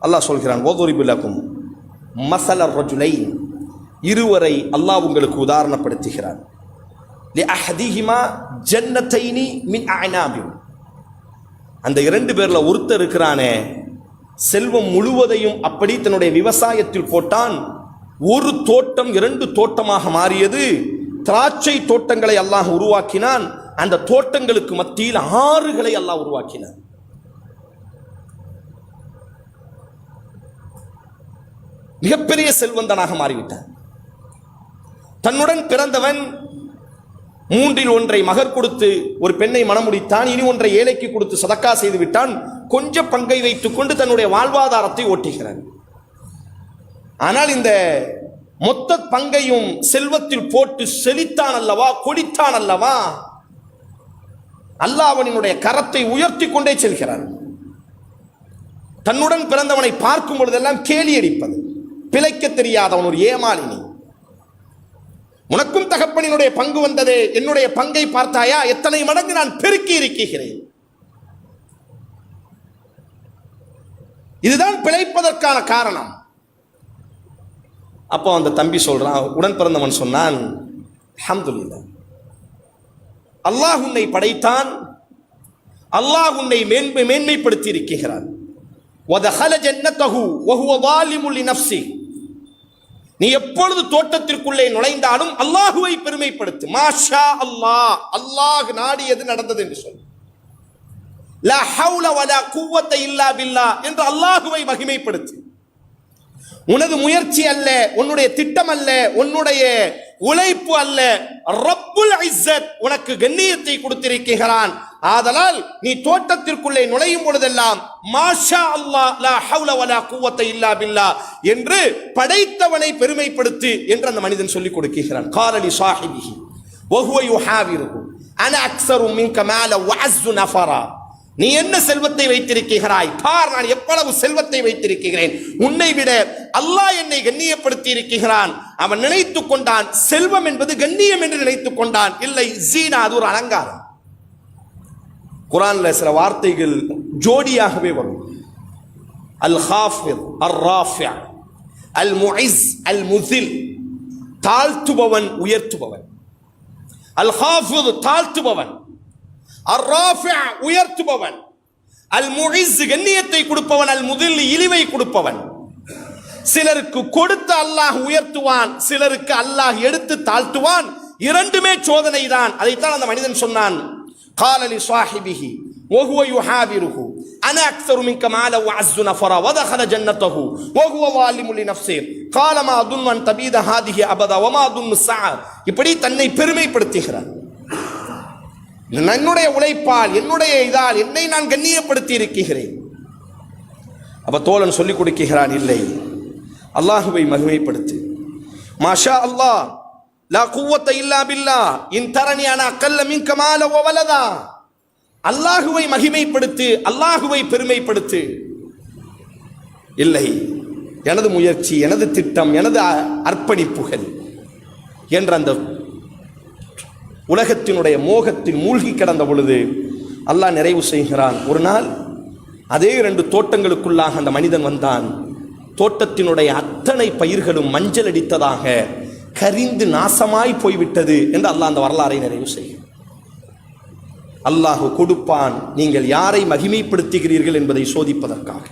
அல்லாஹ் சொல்கிறான், வதுரிபு லகும் மஸல ரஜுலைன், இருவரை அல்லாஹ் உங்களுக்கு உதாரணப்படுத்துகிறார். லிஅஹதிஹிமா ஜன்னத்தைனி மின் அஅனாபின், அந்த 2 பேர்ல ஒருத்தர் இருக்கிறானே, செல்வம் முழுவதையும் அப்படி தன்னுடைய விவசாயத்தில் போட்டான். ஒரு தோட்டம் 2 தோட்டமாக மாறியது. திராட்சை தோட்டங்களை அல்லாஹ் உருவாக்கினான். அந்த தோட்டங்களுக்கு மத்தியில் ஆறுகளை அல்லாஹ் உருவாக்கினான். மிகப்பெரிய செல்வந்தனாக மாறிவிட்டான். தன்னுடன் பிறந்தவன் 3இல் 1 மகர் கொடுத்து ஒரு பெண்ணை மணமுடித்தான். இனி 1 ஏழைக்கு கொடுத்து சதக்கா செய்து விட்டான். கொஞ்சம் பங்கை வைத்துக் கொண்டு தன்னுடைய வாழ்வாதாரத்தை ஓட்டுகிறான். ஆனால் இந்த மொத்த பங்கையும் செல்வத்தில் போட்டு செழித்தான் அல்லவா, கொடித்தான் அல்லவா, அல்லாஹ் அவனுடைய கரத்தை உயர்த்தி கொண்டே செல்கிறான். தன்னுடன் பிறந்தவனை பார்க்கும் பொழுதெல்லாம் கேலி அடிப்பது, பிழைக்க தெரியாதவன் ஒரு ஏமாளினி. உனக்கும் தகப்பனினுடைய பங்கு வந்ததே, என்னுடைய பங்கை பார்த்தாயா, எத்தனை மடங்கு நான் பெருக்கி இருக்கிறேன். இதுதான் பிழைப்பதற்கான காரணம். அப்போ அந்த தம்பி சொல்றான், உடன் பிறந்தவன் சொன்னான், அல்ஹம்துலில்லாஹ், அல்லாஹ் உன்னை படைத்தான், அல்லாஹ் உன்னை மேன்மைப்படுத்தி இருக்கிறான். வதஹல ஜன்னதஹு வஹுவ ஸாலிமுல் லினஃப்ஸிஹி, நீ எப்பொழுது தோட்டத்திற்குள்ளே நுழைந்தாலும் அல்லாஹுவை பெருமைப்படுத்து. மாஷா அல்லாஹ், அல்லாஹ் நாடியது நடந்தது என்று சொல். லா ஹவுல வலா குவத்த இல்லா பில்லாஹ் என்று அல்லாஹுவை மகிமைப்படுத்து. உனது முயற்சி அல்ல, உன்னுடைய திட்டம் அல்ல, உன்னுடைய உழைப்பு அல்ல, ரப்புல் இஸ்ஸத் உனக்கு கண்ணியத்தை கொடுத்திருக்கிறான். ஆதலால் நீ தோட்டத்திற்குள்ளே நுழையும் பொழுதெல்லாம் மாஷா அல்லாஹ் லா ஹவுல வலா குவத்த இல்லா பில்லாஹ் என்று படைத்தவனை பெருமைப்படுத்து என்று அந்த மனிதன் சொல்லிக் கொடுக்கிறான். காலலி சாஹிபிஹி வஹுவ யுஹாவிருஹு அன அக்ஸரு மின்க மால வஅஸ்ஸு நஃபரா, நீ என்ன செல்வத்தை வைத்திருக்கிறாய் பார், நான் எவ்வளவு செல்வத்தை வைத்திருக்கிறேன், உன்னை விட அல்லாஹ் என்னை கண்ணியப்படுத்தி இருக்கிறான். அவன் நினைத்துக் கொண்டான் செல்வம் என்பது கண்ணியம் என்று நினைத்துக் கொண்டான். இல்லை, ஜீனா, அது ஒரு அலங்காரம். குர்ஆன்ல சில வார்த்தைகள் ஜோடியாகவே வரும். அல் ஹாஃபித், அர் ராஃபி, அல் முஇஸ், அல் முஸில், தாழ்த்துபவன் உயர்த்துபவன். அல் ஹாஃபித் தாழ்த்துபவன், அர் ராஃபி உயர்த்துபவன், அல் முஇஸ் கண்ணியத்தை கொடுப்பவன், அல் முஸில் இழிவை கொடுப்பவன். சிலருக்கு கொடுத்த அல்லாஹ் உயர்த்துவான், சிலருக்கு அல்லாஹ் எடுத்து தாழ்த்துவான். இரண்டுமே சோதனை தான். அதைத்தான் அந்த மனிதன் சொன்னான். قال لصاحبه وهو يحاوره انا اكثر منك مالا واعز نفرا ودخل جنته وهو ظالم لنفسه قال ما اظن ان تبيد هذه ابدا وما اظن الساعه. இப்படி தன்னை பெருமைப்படுத்துகிறார். என்னுடைய உழைப்பால், என்னுடைய இதால் என்னை நான் கண்ணியப்படுத்தி இருக்கிறேன். அப்ப தோழன் சொல்லிக் கொடுக்கிறான், இல்லை, அல்லாஹுவை மகிமைப்படுத்து. மாஷா அல்லாஹ் லா குவத்த இல்லா பில்லாஹ் இன் தரனி அனா அக்கல்ல மின்க மால வ வலதா. அல்லாஹுவை மகிமைப்படுத்து, அல்லாஹுவை பெருமைப்படுத்து. இல்லை, எனது முயற்சி, எனது திட்டம், எனது அர்ப்பணிப்புகள் என்ற அந்த உலகத்தினுடைய மோகத்தில் மூழ்கி கிடந்த பொழுது அல்லாஹ் நிறைவு செய்கிறான். ஒரு நாள் அதே 2 தோட்டங்களுக்குள்ளாக அந்த மனிதன் வந்தான். தோட்டத்தினுடைய அத்தனை பயிர்களும் மஞ்சள் அடித்ததாக கரிந்து நாசமாய் போய்விட்டது என்று அல்லாஹ் அந்த வரலாறை நிறைவு செய்கிறான். அல்லாஹ் கொடுப்பான், நீங்கள் யாரை மகிமைப்படுத்துகிறீர்கள் என்பதை சோதிப்பதற்காக.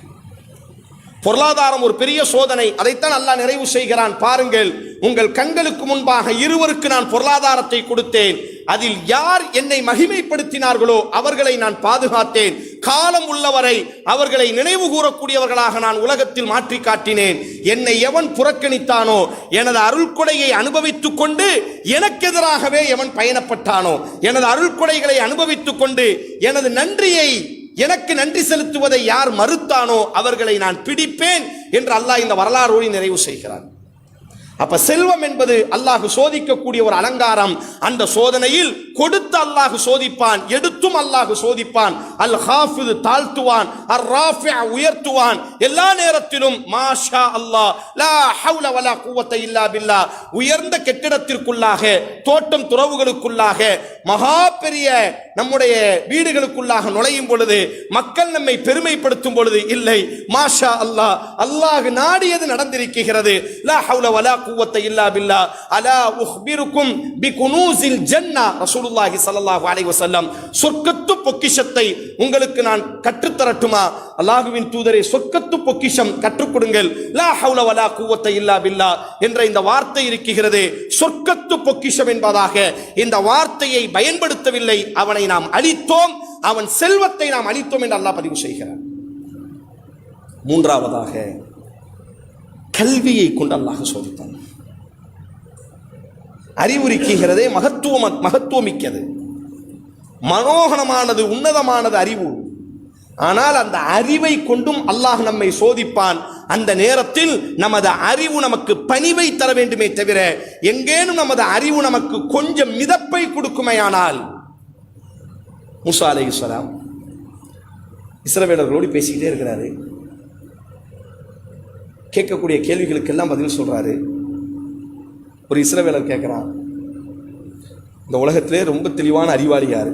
பொருளாதாரம் ஒரு பெரிய சோதனை, அதைத்தான் அல்லாஹ் நிறைவு செய்கிறான். பாருங்கள், உங்கள் கண்களுக்கு முன்பாக இருவருக்கு நான் பொருளாதாரத்தை கொடுத்தேன். அதில் யார் என்னை மகிமைப்படுத்தினார்களோ அவர்களை நான் பாதுகாத்தேன். காலம் உள்ளவரை அவர்களை நினைவு கூறக்கூடியவர்களாக நான் உலகத்தில் மாற்றி காட்டினேன். என்னை எவன் புறக்கணித்தானோ, எனது அருள்கொடையை அனுபவித்துக் கொண்டு எனக்கு எதிராகவே எவன் பயணப்பட்டானோ, எனது அருள்கொடைகளை அனுபவித்துக் கொண்டு எனது நன்றியை, எனக்கு நன்றி செலுத்துவதை யார் மறுத்தானோ அவர்களை நான் பிடிப்பேன் என்று அல்லாஹ் இந்த வரலாறோடு நிறைவு செய்கிறான். அப்ப செல்வம் என்பது அல்லாஹ் சோதிக்கக்கூடிய ஒரு அலங்காரம். அந்த சோதனையில் கொடுத்து அல்லாஹ் சோதிப்பான், எடுத்தும் அல்லாஹ் சோதிப்பான். அல் ஹாஃபித் தாழ்த்துவான், அர் ராஃபி உயர்த்துவான். எல்லா நேரத்திலும் மாஷா அல்லாஹ் லா ஹவுல வலா குவத்த இல்லா பில்லாஹ். உயர்ந்த கெட்டிடத்திற்குள்ளாக, தோட்டம் துறவுகளுக்குள்ளாக, மகா பெரிய நம்முடைய வீடுகளுக்குள்ளாக நுழையும் பொழுது, மக்கள் நம்மை பெருமைப்படுத்தும் பொழுது, இல்லை, மாஷா அல்லாஹ், அல்லாஹ் நாடியது நடந்திருக்கிறது. லா ஹவுல வலா குவத்த இல்லா பில்லாஹ். அலா உஹ்பிருக்கும் பிகுனூஸில் ஜன்னah. ரசூலுல்லாஹி ஸல்லல்லாஹு அலைஹி வஸல்லம், சொர்க்கத்து பொக்கிஷத்தை உங்களுக்கு நான் கற்றுத் தரட்டுமா? அல்லாஹ்வின் தூதரே, சொர்க்கத்து பொக்கிஷம் கற்றுக் கொடுங்கள். லா ஹவுல வலா குவத்த இல்லா பில்லாஹ் என்ற இந்த வார்த்தை இருக்கிறது. சொர்க்கத்து பொக்கிஷம் என்பதாக இந்த வார்த்தையை பயன்படுத்தவில்லை. அவனை நாம் அழித்தோம், அவன் செல்வத்தை நாம் அழித்தோம் என்று அல்லாஹ் பதிவு செய்கிறார். மூன்றாவதாக கல்வியை கொண்டு அல்லாஹ் சோதித்தான். அறிவுரிக்கிறதே மகத்துவமிக்கது, மனோகரமானது, உன்னதமானது அறிவு. ஆனால் அந்த அறிவை கொண்டும் அல்லாஹ் நம்மை சோதிப்பான். அந்த நேரத்தில் நமது அறிவு நமக்கு பணிவை தர வேண்டுமே தவிர, எங்கேனும் நமது அறிவு நமக்கு கொஞ்சம் மிதப்பை கொடுக்குமையானால். மூசா அலைஹிஸ்ஸலாம் இஸ்ரவேலர்களோடு பேசிக்கிட்டே இருக்கிறாரு. கேட்கக்கூடிய கேள்விகளுக்கெல்லாம் பதில் சொல்றாரு. ஒரு இஸ்ரவேலர் கேட்கிறான், இந்த உலகத்திலே ரொம்ப தெளிவான அறிவாளி யாரு,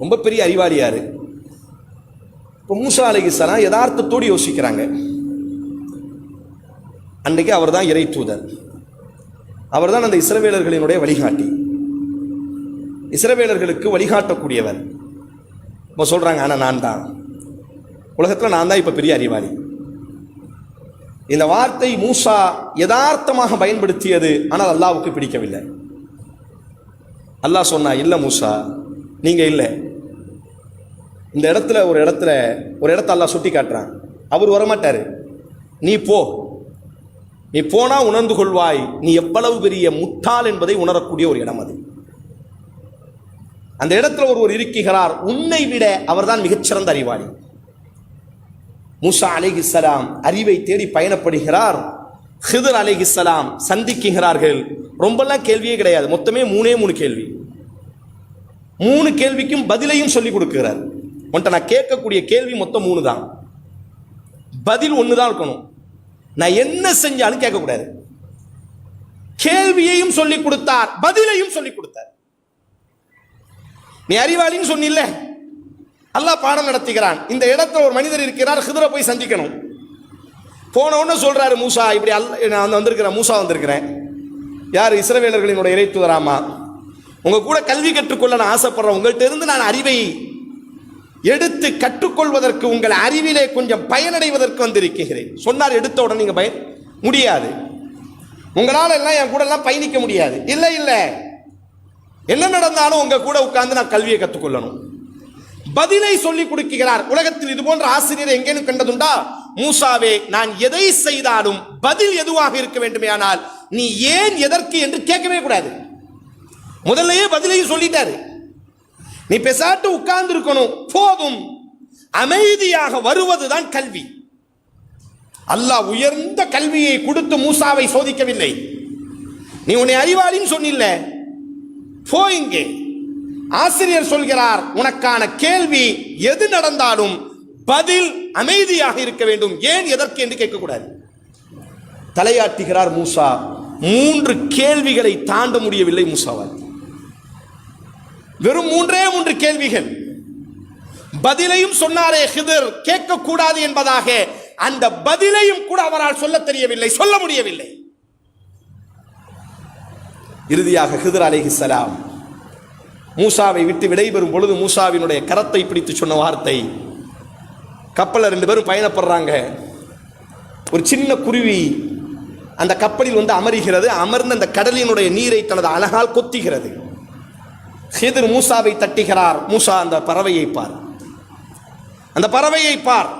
ரொம்ப பெரிய அறிவாளி யாரு? இப்போ மூசா அலைஹிஸ்ஸலாம் யதார்த்தத்தோடு யோசிக்கிறாங்க. அன்றைக்கு அவர் தான் இறை தூதர், அவர் தான் அந்த இஸ்ரவேலர்களினுடைய வழிகாட்டி, இஸ்ரவேலர்களுக்கு வழிகாட்டக்கூடியவர். இப்போ சொல்றாங்க, ஆனால் நான் தான் உலகத்தில் நான் தான் இப்போ பெரிய அறிவாளி. இந்த வார்த்தை மூசா யதார்த்தமாக பயன்படுத்தியது, ஆனால் அல்லாஹ்வுக்கு பிடிக்கவில்லை. அல்லாஹ் சொன்னா, இல்லை மூசா, நீங்க இல்லை. இந்த இடத்துல ஒரு இடத்த அல்லாஹ் சுட்டி காட்டுறான். அவர் வரமாட்டாரு, நீ போ, நீ போனா உணர்ந்து கொள்வாய் நீ எவ்வளவு பெரிய முட்டாள் என்பதை உணரக்கூடிய ஒரு இடம் அது. அந்த இடத்துல ஒருவர் இருக்கிறார், உன்னை விட அவர்தான் மிகச்சிறந்த அறிவாளி. மூசா அலைஹிஸ்ஸலாம் அறிவை தேடி பயணப்படுகிறார். ஹிதர் அலைஹிஸ்ஸலாம் சந்திக்கிறார்கள். ரொம்பலாம் கேள்வியே கிடையாது, மொத்தமே 3 கேள்வி. 3 கேள்விக்கும் பதிலையும் சொல்லிக் கொடுக்கிறார். உன்ட்ட நான் கேட்கக்கூடிய கேள்வி மொத்தம் 3 தான், பதில் 1 தான் இருக்கணும். நான் என்ன செஞ்சாலும் கேட்கக்கூடாது. கேள்வியையும் சொல்லிக் கொடுத்தார், பதிலையும் சொல்லிக் கொடுத்தார். நீ அறிவாளின்னு சொன்னில்ல, அல்லாஹ் பாடம் நடத்துகிறான். இந்த இடத்துல ஒரு மனிதர் இருக்கிறார், ஹிதரை போய் சந்திக்கணும். போன உடனே சொல்றாரு, மூசா இப்படி நான் வந்திருக்கிறேன், மூசா வந்திருக்கிறேன். யார்? இஸ்ரவேலர்களினுடைய இறை தூதராமா, உங்க கூட கல்வி கற்றுக்கொள்ள நான் ஆசைப்படுறேன். உங்கள்கிட்ட இருந்து நான் அறிவை எடுத்து கற்றுக்கொள்வதற்கு, உங்கள் அறிவிலே கொஞ்சம் பயனடைவதற்கு வந்திருக்கிறேன் சொன்னார். எடுத்த உடனே நீங்க முடியாது, உங்களால் எல்லாம் என் கூட எல்லாம் பயணிக்க முடியாது. இல்லை இல்லை, என்ன நடந்தாலும் உங்க கூட உட்கார்ந்து நான் கல்வியை கற்றுக்கொள்ளணும். பதிலை சொல்லிக் கொடுக்கிறார். உலகத்தில் இது போன்ற ஆசிரியரை எங்கேனும் கண்டதுண்டா? மூசாவே, நான் எதை செய்தாலும் பதில் எதுவாக இருக்க வேண்டுமே, ஆனால் நீ ஏன் எதற்கு என்று கேட்கவே கூடாது. முதல்லயே பதிலையும் சொல்லிட்டாரு. நீ பேசாட்டு உட்கார்ந்து இருக்கணும், போதும். அமைதியாக வருவதுதான் கல்வி. அல்லாஹ் உயர்ந்த கல்வியை கொடுத்து மூசாவை சோதிக்கவில்லை. நீ உன்னை அறிவாளின்னு சொன்னில்ல, போ இங்கே. ஆசிரியர் சொல்கிறார், உனக்கான கேள்வி எது நடந்தாலும் பதில் அமைதியாக இருக்க வேண்டும், ஏன் எதற்கு என்று கேட்கக்கூடாது. தலையாட்டுகிறார் மூசா. 3 கேள்விகளை தாண்ட முடியவில்லை மூசாவால். வெறும் 3 கேள்விகள். பதிலையும் சொன்னாரே ஹிதர், கேட்கக்கூடாது என்பதாக, அந்த பதிலையும் கூட அவரால் சொல்ல தெரியவில்லை, சொல்ல முடியவில்லை. இறுதியாக ஹிதர் அலைஹிஸ்ஸலாம் மூசாவை விட்டு விடைபெறும் பொழுது மூசாவினுடைய கரத்தை பிடித்து சொன்ன வார்த்தை, கப்பலில் 2 பேரும் பயணப்படுறாங்க. ஒரு சின்ன குருவி அந்த கப்பலில் வந்து அமர்கிறது. அமர்ந்த அந்த கடலினுடைய நீரை தனது அழகால் கொத்துகிறது. ஹிதர் மூசாவை தட்டுகிறார். மூசா, அந்த பறவையை பார், அந்த பறவையை பார்.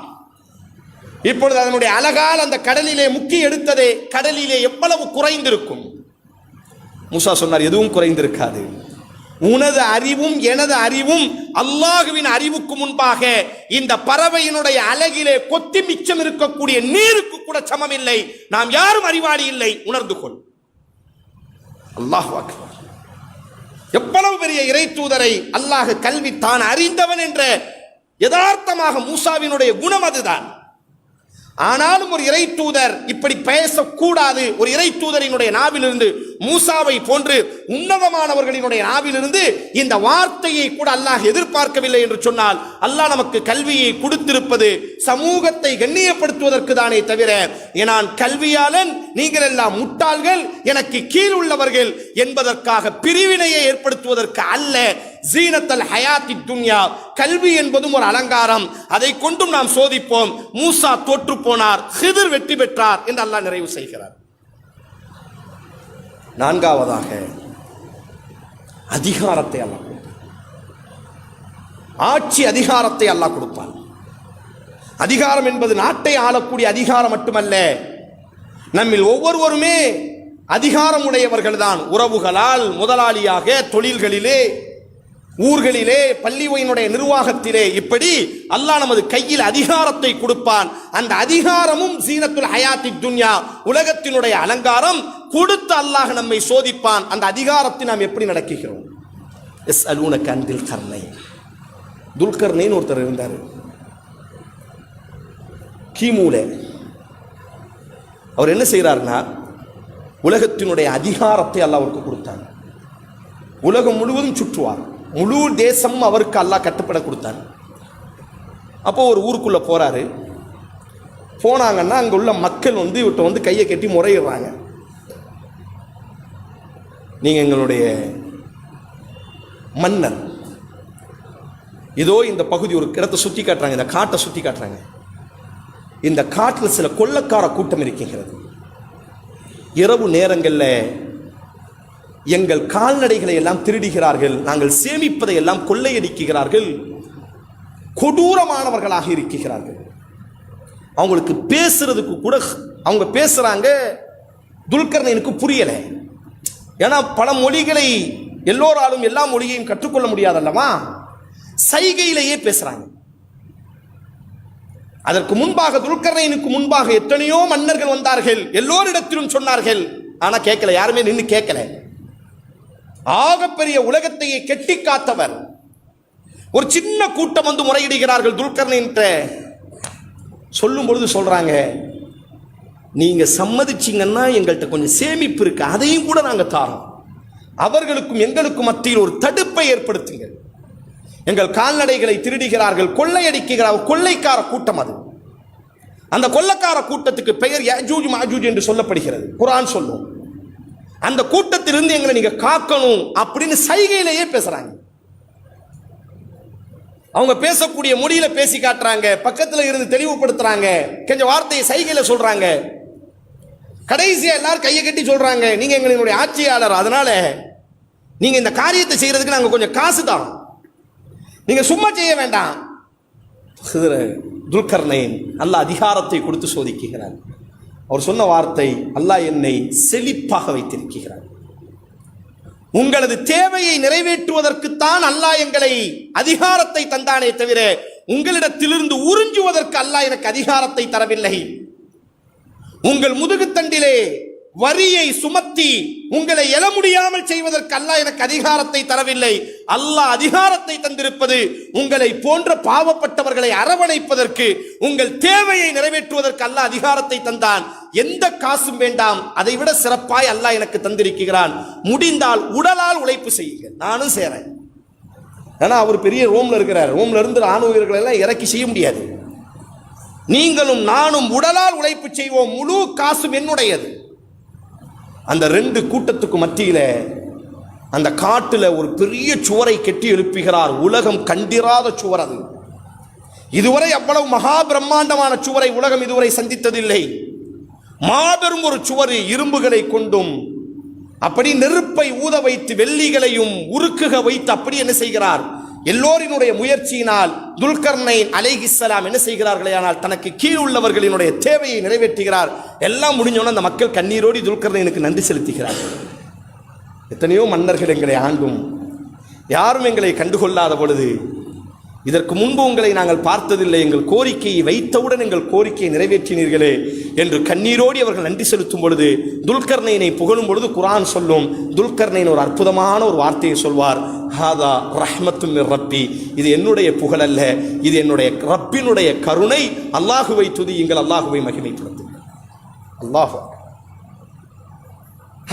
இப்பொழுது அதனுடைய அழகால் அந்த கடலிலே முக்கி எடுத்ததே கடலிலே எவ்வளவு குறைந்திருக்கும். மூசா சொன்னார், எதுவும் குறைந்திருக்காது. உனது அறிவும் எனது அறிவும் அல்லாஹுவின் அறிவுக்கு முன்பாக இந்த பறவையினுடைய அழகிலே கொத்தி மிச்சம் இருக்கக்கூடிய நீருக்கு கூட சமம் இல்லை. நாம் யாரும் அறிவாளி இல்லை, உணர்ந்து கொள். அல்லாஹ் அக்பர். எவ்வளவு பெரிய இறை தூதரை அல்லாஹ் கல்வி தான் அறிந்தவன் என்ற யதார்த்தமாக மூசாவினுடைய குணம் அதுதான். ஆனாலும் ஒரு இறை தூதர் இப்படி பேசக்கூடாது. ஒரு இறை தூதரினுடைய நாவிலிருந்து, மூசாவை போன்று உன்னதமானவர்களினுடைய நாவிலிருந்து இந்த வார்த்தையை கூட அல்லாஹ் எதிர்பார்க்கவில்லை என்று சொன்னால், அல்லாஹ் நமக்கு கல்வியை கொடுத்திருப்பது சமூகத்தை கண்ணியப்படுத்துவதற்கு தானே தவிர, நான் கல்வியாளன், நீங்கள் எல்லாம் முட்டாள்கள், எனக்கு கீழ் உள்ளவர்கள் என்பதற்காக பிரிவினையை ஏற்படுத்துவதற்கு அல்ல. ஜீனத்தல் ஹயாத்தி துன்யா, கல்வி என்பதும் ஒரு அலங்காரம், அதை கொண்டும் நாம் சோதிப்போம். மூசா தோற்று போனார், ஹிதர் வெற்றி பெற்றார் என்று அல்லாஹ் நிறைவு செய்கிறார். 4வதாக அதிகாரத்தை அல்லாஹ் கொடுப்பார். ஆட்சி அதிகாரத்தை அல்லாஹ் கொடுப்பார். அதிகாரம் என்பது நாட்டை ஆளக்கூடிய அதிகாரம் மட்டுமல்ல, நம்மில் ஒவ்வொருவருமே அதிகாரம் உடையவர்கள் தான். உறவுகளால், முதலாளியாக, தொழில்களிலே ஊர்களிலே பள்ளியினுடைய நிர்வாகத்திலே இப்படி அல்லாஹ் நமது கையில் அதிகாரத்தை கொடுப்பான். அந்த அதிகாரமும் ஜீனத்துல் ஹயாத்தி துன்யா, உலகத்தினுடைய அலங்காரம் கொடுத்து அல்லாஹ் நம்மை சோதிப்பான். அந்த அதிகாரத்தை நாம் எப்படி நடக்குகிறோம்? யஸ்அலூனக அன் தில் கர்னைன். துல்கர்னைன் ஒருத்தர் இருந்தார் கிமுல. அவர் என்ன செய்கிறார்னா, உலகத்தினுடைய அதிகாரத்தை அல்லாஹ் அவருக்கு கொடுத்தாங்க. உலகம் முழுவதும் சுற்றுவார், முழு தேசமும் அவருக்கு அல்லாஹ் கட்டுப்பட கொடுத்தாங்க. அப்போ ஒரு ஊருக்குள்ள போறாரு. போனாங்கன்னா அங்க உள்ள மக்கள் இவர்கிட்ட கையை கட்டி முறையிடுறாங்க. நீங்க எங்களுடைய மன்னர், இதோ இந்த பகுதி ஒரு இடத்தை சுத்தி காட்டுறாங்க, இந்த காட்டை சுத்தி காட்டுறாங்க. இந்த காட்டில் சில கொள்ளக்கார கூட்டம் இருக்கின்றது. இரவு நேரங்களில் எங்கள் கால்நடைகளை எல்லாம் திருடுகிறார்கள், நாங்கள் சேமிப்பதை எல்லாம் கொள்ளையடிக்கிறார்கள், கொடூரமானவர்களாக இருக்கிறார்கள். அவங்களுக்கு பேசுறதுக்கு கூட அவங்க பேசுறாங்க, துல்கர்னைனுக்கு புரியலை. ஏன்னா பல மொழிகளை எல்லோராலும் எல்லா மொழியையும் கற்றுக்கொள்ள முடியாதல்லவா, சைகையிலேயே பேசுறாங்க. அதற்கு முன்பாக துல்கர்னைனுக்கு முன்பாக எத்தனையோ மன்னர்கள் வந்தார்கள், எல்லோரிடத்திலும் சொன்னார்கள், ஆனா கேட்கல, யாருமே நின்று கேட்கல. ஆகப்பெரிய உலகத்தையே கெட்டி காத்தவர். ஒரு சின்ன கூட்டம் முறையிடுகிறார்கள் துல்கர்னைன். சொல்லும் பொழுது சொல்றாங்க, நீங்க சம்மதிச்சீங்கன்னா எங்கள்கிட்ட கொஞ்சம் சேமிப்பு இருக்கு, அதையும் கூட நாங்க தாரோம். அவர்களுக்கும் எங்களுக்கும் மத்தியில் ஒரு தடுப்பை ஏற்படுத்துங்கள். எங்கள் கால்நடைகளை திருடுகிறார்கள், கொள்ளையடிக்கிறார்கள், கொள்ளைக்கார கூட்டம் அது. அந்த கொள்ளைக்கார கூட்டத்துக்கு பெயர் யஜூஜ் மாஜூஜ் என்று சொல்லப்படுகிறது, குர்ஆன் சொல்லும். அந்த கூட்டத்திலிருந்து எங்களை நீங்க காக்கணும் அப்படின்னு சைகையிலேயே பேசுறாங்க. அவங்க பேசக்கூடிய மொழியில பேசி காட்டுறாங்க, பக்கத்துல இருந்து தெளிவுபடுத்துறாங்க, கொஞ்சம் வார்த்தையை சைகையில சொல்றாங்க. கடைசியா எல்லாரும் கையை கட்டி சொல்றாங்க, நீங்க எங்களுடைய ஆட்சியாளர், அதனால நீங்க இந்த காரியத்தை செய்யறதுக்கு நாங்க கொஞ்சம் காசு தான், நீங்க சும்மா செய்ய வேண்டாம். துல்கர்னைன் அல்லாஹ் அதிகாரத்தை கொடுத்து சோதிக்கிறார். அவர் சொன்ன வார்த்தை, அல்லாஹ் என்னை செழிப்பாக வைத்திருக்கிறார். உங்களது தேவையை நிறைவேற்றுவதற்குத்தான் அல்லாஹ் எங்களை அதிகாரத்தை தந்தானே தவிர உங்களிடத்திலிருந்து உறிஞ்சுவதற்கு அல்லாஹ் எனக்கு அதிகாரத்தை தரவில்லை. உங்கள் முதுகுத்தண்டிலே வரியை சுமத்தி உங்களை எழ முடியாமல் செய்வதற்கு அல்லாஹ் எனக்கு அதிகாரத்தை தரவில்லை. அல்லாஹ் அதிகாரத்தை தந்திருப்பது உங்களை போன்ற பாவப்பட்டவர்களை அரவணைப்பதற்கு, உங்கள் தேவையை நிறைவேற்றுவதற்கு அல்லாஹ் அதிகாரத்தை தந்தான். எந்த காசும் வேண்டாம், அதை விட சிறப்பாய் அல்லாஹ் எனக்கு தந்திருக்கிறான். முடிந்தால் உடலால் உழைப்பு செய்யுங்கள், நானும் சேரேன். ஏன்னா அவர் பெரிய ரோம்ல இருக்கிறார், ரோம்ல இருந்து ராணுவ வீரர்களை எல்லாம் இறக்கி செய்ய முடியாது. நீங்களும் நானும் உடலால் உழைப்பு செய்வோம், முழு காசும் என்னுடையது. அந்த ரெண்டு கூட்டத்துக்கு மத்தியில அந்த காட்டுல ஒரு பெரிய சுவரை கட்டி எழுப்புகிறார். உலகம் கண்டிராத சுவர் அது. இதுவரை அவ்வளவு மகா பிரம்மாண்டமான சுவரை உலகம் இதுவரை சந்தித்ததில்லை. மாபெரும் ஒரு சுவர், இரும்புகளை கொண்டும் அப்படி நெருப்பை ஊத வைத்து வெள்ளிகளையும் உருக்குக வைத்து அப்படி என்ன செய்கிறார், எல்லோரினுடைய முயற்சியினால் துல்கர்னைன் அலைஹிஸ்ஸலாம் என்ன செய்கிறார்களே, ஆனால் தனக்கு கீழ் உள்ளவர்களினுடைய தேவையை நிறைவேற்றுகிறார். எல்லாம் முடிஞ்சோன்னா அந்த மக்கள் கண்ணீரோடி துல்கர்னைனுக்கு நன்றி செலுத்துகிறார்கள். எத்தனையோ மன்னர்கள் எங்களை ஆண்டும் யாரும் எங்களை கண்டுகொள்ளாத பொழுது, இதற்கு முன்பு உங்களை நாங்கள் பார்த்ததில்லை, எங்கள் கோரிக்கையை வைத்தவுடன் எங்கள் கோரிக்கையை நிறைவேற்றினீர்களே என்று கண்ணீரோடி அவர்கள் நன்றி செலுத்தும் பொழுது, துல்கர்னைனை புகழும் பொழுது குர்ஆன் சொல்லும், துல்கர்னைன் ஒரு அற்புதமான ஒரு வார்த்தையை சொல்வார், ஹாதா ரஹ்மத்தும் மிர் ரப்பி, இது என்னுடைய புகழ் அல்ல, இது என்னுடைய ரப்பினுடைய கருணை. அல்லாஹுவை துதியுங்கள், அல்லாஹுவை மகிமைப்படுத்துங்கள். அல்லாஹ்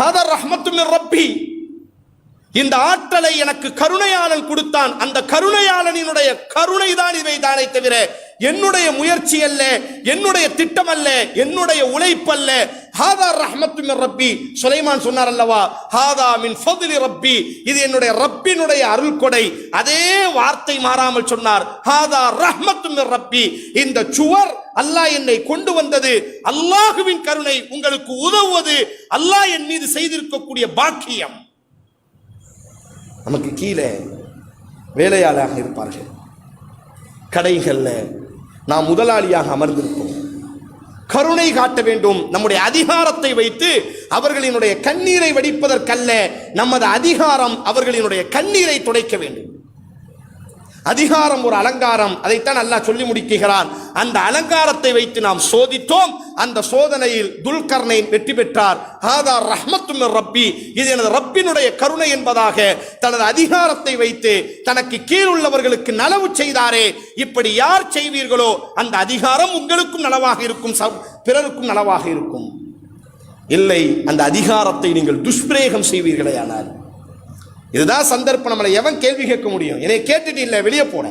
ஹாதா ரஹ்மத்தும் மிர் ரப்பி, இந்த ஆற்றலை எனக்கு கருணையாளன் கொடுத்தான். அந்த கருணையாளனினுடைய கருணை தான் இவை தானே தவிர என்னுடைய முயற்சி அல்ல, என்னுடைய திட்டம் அல்ல, என்னுடைய உழைப்பல்ல. ஹாதா ரஹ்மத்து மின் ரப்பி, சுலைமான் சொன்னார் அல்லவா, ஹாதா மின் ஃபத்லி ரப்பி, இது என்னுடைய ரப்பினுடைய அருள் கொடை. அதே வார்த்தை மாறாமல் சொன்னார், ஹாதா ரஹ்மத்து மின் ரப்பி, இந்த சுவர் அல்லாஹ் என்னை கொண்டு வந்தது, அல்லாஹுவின் கருணை, உங்களுக்கு உதவுவது அல்லாஹ் என் மீது செய்திருக்கக்கூடிய பாக்கியம். நமக்கு கீழே வேலையாளாக இருப்பார்கள், கடைகளில் நாம் முதலாளியாக அமர்ந்திருப்போம். கருணை காட்ட வேண்டும். நம்முடைய அதிகாரத்தை வைத்து அவர்களினுடைய கண்ணீரை வடிப்பதற்கல்ல, நமது அதிகாரம் அவர்களினுடைய கண்ணீரை துடைக்க வேண்டும். அதிகாரம் ஒரு அலங்காரம், அதைத்தான் அல்லாஹ் சொல்லி முடிக்கிறான். அந்த அலங்காரத்தை வைத்து நாம் சோதித்தோம். அந்த சோதனையில் துல்கர்னைன் வெற்றி பெற்றார். ஹாதா ரஹ்மத்தும் மிர் ரப்பி, இது எனது ரப்பினுடைய கருணை என்பதாக தனது அதிகாரத்தை வைத்து தனக்கு கீழ் உள்ளவர்களுக்கு நலவு செய்தாரே. இப்படி யார் செய்வீர்களோ அந்த அதிகாரம் உங்களுக்கும் நலவாக இருக்கும், பிறருக்கும் நலவாக இருக்கும். இல்லை, அந்த அதிகாரத்தை நீங்கள் துஷ்பிரயோகம் செய்வீர்களே ஆனால், இதுதான் சந்தர்ப்பம். நம்மளை எவன் கேள்வி கேட்க முடியும்? என்னை கேட்டுட்டு இல்லை, வெளியே போன.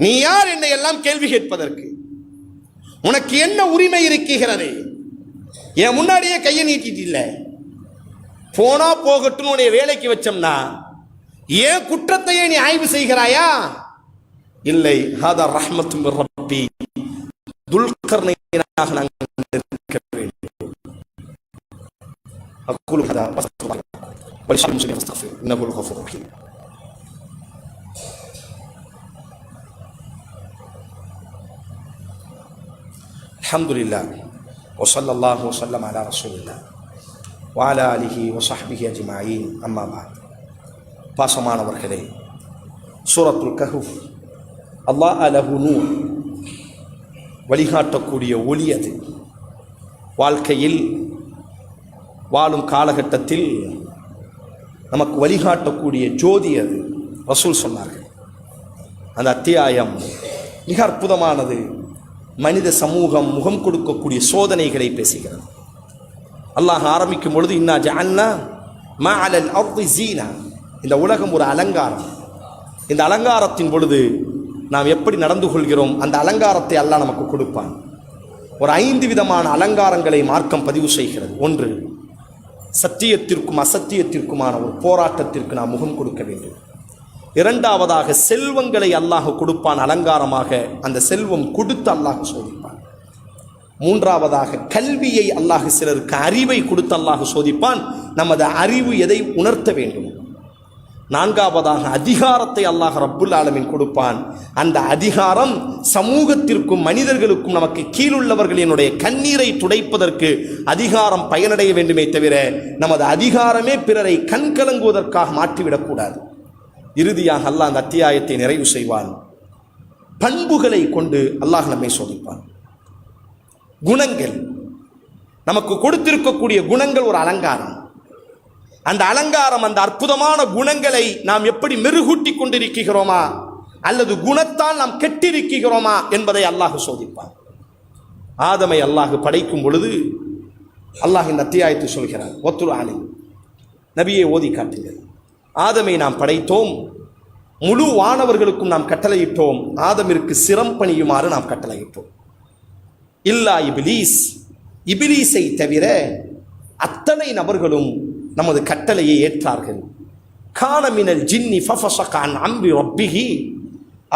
நீ யார் என்னை எல்லாம் கேள்வி கேட்பதற்கு? உனக்கு என்ன உரிமை இருக்கிறது? என் முன்னாடியே கையை நீட்டிட்டு இல்லை, போனா போகட்டும் உன்னை வேலைக்கு வச்சோம்னா ஏன் குற்றத்தையே நீ ஆய்வு செய்கிறாயா? இல்லை, ஹாதா ரஹ்மத்தும் மிர் ரப்பி, துல்கர்னைனாக நாங்கள் இருக்க வேண்டும். அக்குலு ஹதா வஸ்தக்ஃபிர் வலில் முஸ்லிம் வஸ்தக்ஃபிர் இன்னஹுல் கஃபூர் ரஹீம். அல்ஹம்துலில்லாஹ் வஸல்லல்லாஹு வஸல்லம் அலா ரசூலில்லாஹ் வஅலா ஆலிஹி வஸஹ்பிஹி அஜ்மஈன். அம்மா பஅத். பாசமானவர்களே, சூரத்துல் கஹ்ஃப் அல்லாஹ் லஹு நூர், வழிகாட்டக்கூடிய ஒளி. அது வாழ்க்கையில் வாழும் காலகட்டத்தில் நமக்கு வழிகாட்டக்கூடிய ஜோதி. அது ரசூல் சொன்னார்கள். அந்த அத்தியாயம் மிக அற்புதமானது. மனித சமூகம் முகம் கொடுக்கக்கூடிய சோதனைகளை பேசுகிறது. அல்லாஹ் ஆரம்பிக்கும் பொழுது இன்னா ஜஅல்னா மா அலல் அர்தி ஸீனா, இந்த உலகம் ஒரு அலங்காரம். இந்த அலங்காரத்தின் பொழுது நாம் எப்படி நடந்து கொள்கிறோம், அந்த அலங்காரத்தை அல்லாஹ் நமக்கு கொடுப்பான். ஒரு 5 விதமான அலங்காரங்களை மார்க்கம் பதிவு செய்கிறது. ஒன்று, சத்தியத்திற்கும் அசத்தியத்திற்குமான ஒரு போராட்டத்திற்கு நாம் முகம் கொடுக்க வேண்டும். இரண்டாவதாக, செல்வங்களை அல்லாஹ் கொடுப்பான் அலங்காரமாக, அந்த செல்வம் கொடுத்து அல்லாஹ் சோதிப்பான். மூன்றாவதாக, கல்வியை அல்லாஹ் சிலருக்கு அறிவை கொடுத்து அல்லாஹ் சோதிப்பான், நமது அறிவு எதை உணர்த்த வேண்டும். நான்காவதாக, அதிகாரத்தை அல்லாஹ் ரப்புல் ஆலமீன் கொடுப்பான். அந்த அதிகாரம் சமூகத்திற்கும் மனிதர்களுக்கும் நமக்கு கீழுள்ளவர்களினுடைய கண்ணீரை துடைப்பதற்கு அதிகாரம் பயனடைய வேண்டுமே தவிர நமது அதிகாரமே பிறரை கண்கலங்குவதற்காக மாற்றிவிடக்கூடாது. இறுதியாக அல்லாஹ் அந்த அத்தியாயத்தை நிறைவு செய்வான். பண்புகளை கொண்டு அல்லாஹ் நம்மை சோதிப்பான். குணங்கள், நமக்கு கொடுத்திருக்கக்கூடிய குணங்கள் ஒரு அலங்காரம். அந்த அலங்காரம், அந்த அற்புதமான குணங்களை நாம் எப்படி மெருகூட்டி கொண்டிருக்கிறோமா அல்லது குணத்தால் நாம் கெட்டிருக்கிறோமா என்பதை அல்லாஹ் சோதிப்பான். ஆதமை அல்லாஹ் படைக்கும் பொழுது அல்லாஹ் இந்த அத்தியாயத்தை சொல்கிறார். ஒத்துரு ஆலை, நபியை ஓதி காட்டுங்கள். ஆதமை நாம் படைத்தோம், முழு வானவர்களுக்கும் நாம் கட்டளையிட்டோம், ஆதமிற்கு சிரம் பணியுமாறு நாம் கட்டளையிட்டோம். இல்லா இபிலீஸ், இபிலீஸை தவிர அத்தனை நபர்களும் நமது கட்டளையை ஏற்றார்கள். கான மினல் ஜின்னி ஃபஃபஸக அன் அம்ரி ரப்பிஹி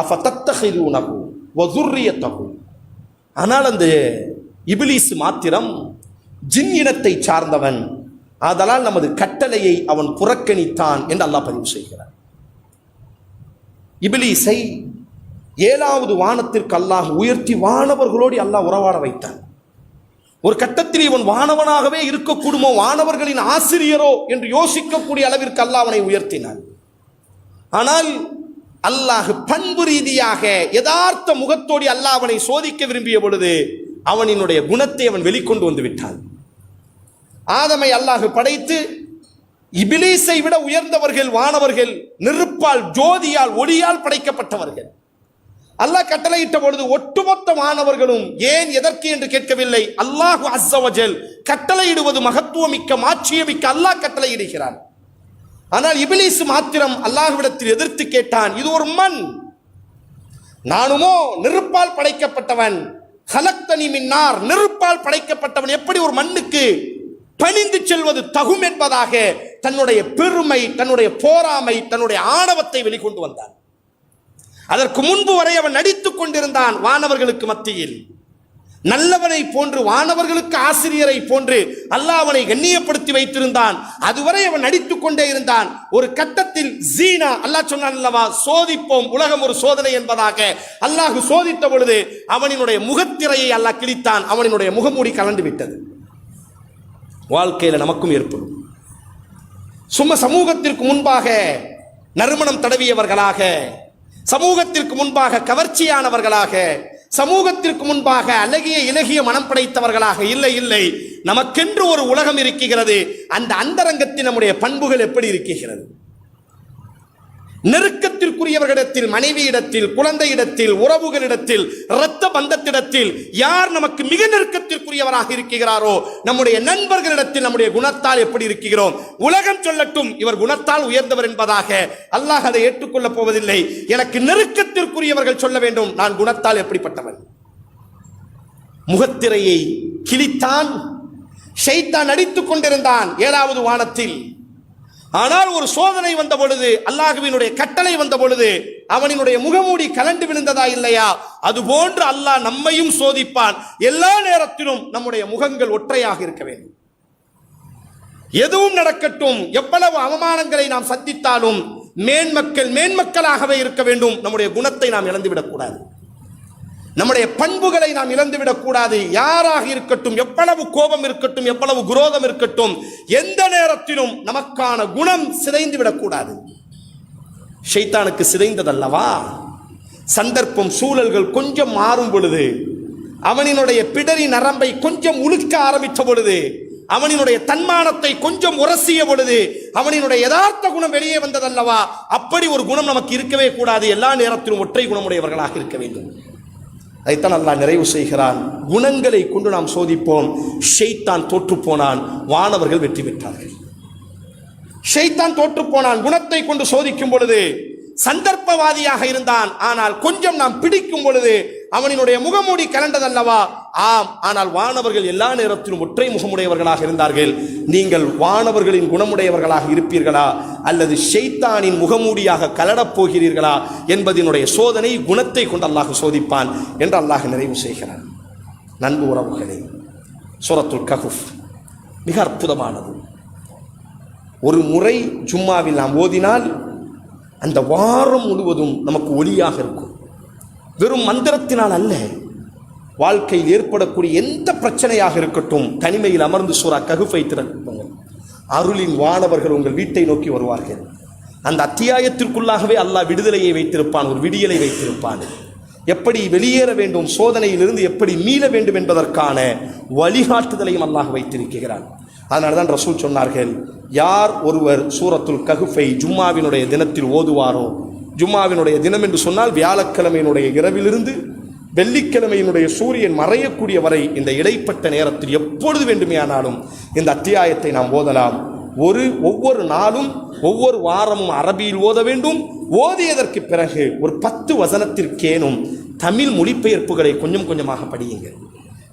அஃபதத்தஹிதுனஹு வ ذُرِّيَّتَهُ. ஆனால் அந்த இபிலீஸ் மாத்திரம் ஜின் இனத்தை சார்ந்தவன், ஆதலால் நமது கட்டளையை அவன் புறக்கணித்தான் என்று அல்லாஹ் பதிவு செய்கிறார். இபிலீஸை 7வது வானத்திற்கு அல்லாஹ் உயர்த்தி வானவர்களோடு அல்லாஹ் உறவாட வைத்தான். ஒரு கட்டத்தில் இவன் வானவனாகவே இருக்கக்கூடுமோ, வானவர்களின் ஆசிரியரோ என்று யோசிக்கக்கூடிய அளவிற்கு அல்லாஹ் அவனை உயர்த்தினான். ஆனால் அல்லாஹ் பண்பு ரீதியாக யதார்த்த முகத்தோடு அல்லாஹ் அவனை சோதிக்க விரும்பிய பொழுது அவனினுடைய குணத்தை அவன் வெளிக்கொண்டு வந்து விட்டான். ஆதமை அல்லாஹ் படைத்து இபிலீஸை விட உயர்ந்தவர்கள் வானவர்கள், நெருப்பால் ஜோதியால் ஒளியால் படைக்கப்பட்டவர்கள். அல்லாஹ் கட்டளையிட்ட பொழுது ஒட்டுமொத்த மாணவர்களும் ஏன் எதற்கு என்று கேட்கவில்லை. அல்லாஹு அஸ்ஸ வஜல் கட்டளையிடுவது மகத்துவமிக்க மாட்சியமிக்க அல்லாஹ் கட்டளையிடுகிறான். ஆனால் இபிலீஸ் மாத்திரம் அல்லாஹ்விடத்தில் எதிர்த்து கேட்டான், இது ஒரு மண், நானுமோ நெருப்பால் படைக்கப்பட்டவன், ஹலக்தனி மின் நார், நெருப்பால் படைக்கப்பட்டவன், எப்படி ஒரு மண்ணுக்கு பணிந்து செல்வது தகும் என்பதாக தன்னுடைய பெருமை, தன்னுடைய போராமை, தன்னுடைய ஆணவத்தை வெளிக்கொண்டு வந்தான். அதற்கு முன்பு வரை அவன் நடித்துக் கொண்டிருந்தான் வானவர்களுக்கு மத்தியில். நல்லவனை போன்று, வானவர்களுக்கு ஆசிரியரை போன்று அல்லாஹ் அவனை கண்ணியப்படுத்தி வைத்திருந்தான். அதுவரை அவன் நடித்துக் கொண்டே இருந்தான். ஒரு கட்டத்தில் ஜீனா, அல்லாஹ் சொன்னான் அல்லவா, சோதிப்போம், உலகம் ஒரு சோதனை என்பதாக. அல்லாஹ் சோதித்த பொழுது அவனினுடைய முகத்திரையை அல்லாஹ் கிழித்தான். அவனினுடைய முகமூடி கலந்து விட்டது. வாழ்க்கையில நமக்கும் ஏற்படும். சும்மா சமூகத்திற்கு முன்பாக நறுமணம் தடவியவர்களாக, சமூகத்திற்கு முன்பாக கவர்ச்சியானவர்களாக, சமூகத்திற்கு முன்பாக அழகிய இலகிய மனம் படைத்தவர்களாக இல்லை இல்லை. நமக்கென்று ஒரு உலகம் இருக்கிறது. அந்த அந்தரங்கத்தில் நம்முடைய பண்புகள் எப்படி இருக்கிறது? நெருக்கத்திற்குரியவர்களிடத்தில், மனைவியிடத்தில், குழந்தையிடத்தில், உறவுகளிடத்தில், இரத்த பந்தத்திடத்தில் யார் நமக்கு மிக நெருக்கத்திற்குரியவராக இருக்கிறாரோ, நம்முடைய நண்பர்களிடத்தில் நம்முடைய குணத்தால் எப்படி இருக்கிறோம்? உலகம் சொல்லட்டும் இவர் குணத்தால் உயர்ந்தவர் என்பதாக, அல்லாஹ் அதை ஏற்றுக்கொள்ளப் போவதில்லை. எனக்கு நெருக்கத்திற்குரியவர்கள் சொல்ல வேண்டும் நான் குணத்தால் எப்படிப்பட்டவன். முகத்திரையை கிழித்தான், ஷைத்தான் அடித்துக் கொண்டிருந்தான் 7வது வானத்தில். ஆனால் ஒரு சோதனை வந்த பொழுது, அல்லாஹ்வினுடைய கட்டளை வந்த பொழுது அவனினுடைய முகமூடி கலண்டு விழுந்ததா இல்லையா? அதுபோன்று அல்லாஹ் நம்மையும் சோதிப்பான். எல்லா நேரத்திலும் நம்முடைய முகங்கள் ஒற்றையாக இருக்க வேண்டும். எதுவும் நடக்கட்டும், எவ்வளவு அவமானங்களை நாம் சந்தித்தாலும் மேன்மக்களாகவே இருக்க வேண்டும். நம்முடைய குணத்தை நாம் இழந்துவிடக் கூடாது, நம்முடைய பண்புகளை நாம் இழந்துவிடக் கூடாது. யாராக இருக்கட்டும், எவ்வளவு கோபம் இருக்கட்டும், எவ்வளவு குரோதம் இருக்கட்டும், எந்த நேரத்திலும் நமக்கான குணம் சிதைந்து விடக்கூடாது. ஷைத்தானுக்கு சிதைந்ததல்லவா? சந்தர்ப்பம் சூழல்கள் கொஞ்சம் மாறும் பொழுது, அவனினுடைய பிடரி நரம்பை கொஞ்சம் உழுக்க ஆரம்பித்த பொழுது, அவனினுடைய தன்மானத்தை கொஞ்சம் உரசிய பொழுது அவனினுடைய யதார்த்த குணம் வெளியே வந்ததல்லவா? அப்படி ஒரு குணம் நமக்கு இருக்கவே கூடாது. எல்லா நேரத்திலும் ஒற்றை குணமுடையவர்களாக இருக்க வேண்டும். அதைத்தான் அல்லாஹ் நிறைவு செய்கிறான். குணங்களை கொண்டு நாம் சோதிப்போம். ஷைத்தான் தோற்று போனான், வானவர்கள் வெற்றி பெற்றார்கள். ஷைத்தான் தோற்று போனான். குணத்தை கொண்டு சோதிக்கும் பொழுது சந்தர்ப்பவாதியாக இருந்தான். ஆனால் கொஞ்சம் நாம் பிடிக்கும் பொழுது அவனினுடைய முகமூடி கலண்டதல்லவா? ஆம். ஆனால் வானவர்கள் எல்லா நேரத்திலும் ஒற்றை முகமுடையவர்களாக இருந்தார்கள். நீங்கள் வானவர்களின் குணமுடையவர்களாக இருப்பீர்களா அல்லது ஷைத்தானின் முகமூடியாக கலடப் போகிறீர்களா என்பதனுடைய சோதனை குணத்தை கொண்டு அல்லாஹ் சோதிப்பான் என்று அல்லாஹ் நிறைவு செய்கிறான். நண்பு உறவுகளே, சூரத்துல் கஹ்ஃப் மிக அற்புதமானது. ஒரு முறை ஜும்மாவில் நாம் ஓதினால் அந்த வாரம் முழுவதும் நமக்கு ஒளியாக இருக்கும். வெறும் மந்திரத்தினால் அல்ல, வாழ்க்கையில் ஏற்படக்கூடிய எந்த பிரச்சனையாக இருக்கட்டும், தனிமையில் அமர்ந்து சூரா கஹ்ஃபை திறக்குங்கள். அருளின் வானவர்கள் உங்கள் வீட்டை நோக்கி வருவார்கள். அந்த அத்தியாயத்திற்குள்ளாகவே அல்லாஹ் விடுதலையை வைத்திருப்பான், ஒரு விடியலை வைத்திருப்பான். எப்படி வெளியேற வேண்டும், சோதனையிலிருந்து எப்படி மீள வேண்டும் என்பதற்கான வழிகாட்டுதலையும் அல்லாஹ் வைத்திருக்கிறான். அதனால தான் ரசூல் சொன்னார்கள், யார் ஒருவர் சூரத்துல் கஹ்ஃபை ஜும்மாவினுடைய தினத்தில் ஓதுவாரோ, ஜும்மாவினுடைய தினம் என்று சொன்னால் வியாழக்கிழமையினுடைய இரவிலிருந்து வெள்ளிக்கிழமையினுடைய சூரியன் மறையக்கூடிய வரை இந்த இடைப்பட்ட நேரத்தில் எப்பொழுது வேண்டுமையானாலும் இந்த அத்தியாயத்தை நாம் ஓதலாம். ஒவ்வொரு நாளும் ஒவ்வொரு வாரமும் அரபியில் ஓத வேண்டும். ஓதியதற்கு பிறகு ஒரு 10 வசனத்திற்கேனும் தமிழ் மொழிபெயர்ப்புகளை கொஞ்சம் கொஞ்சமாக படியுங்கள்.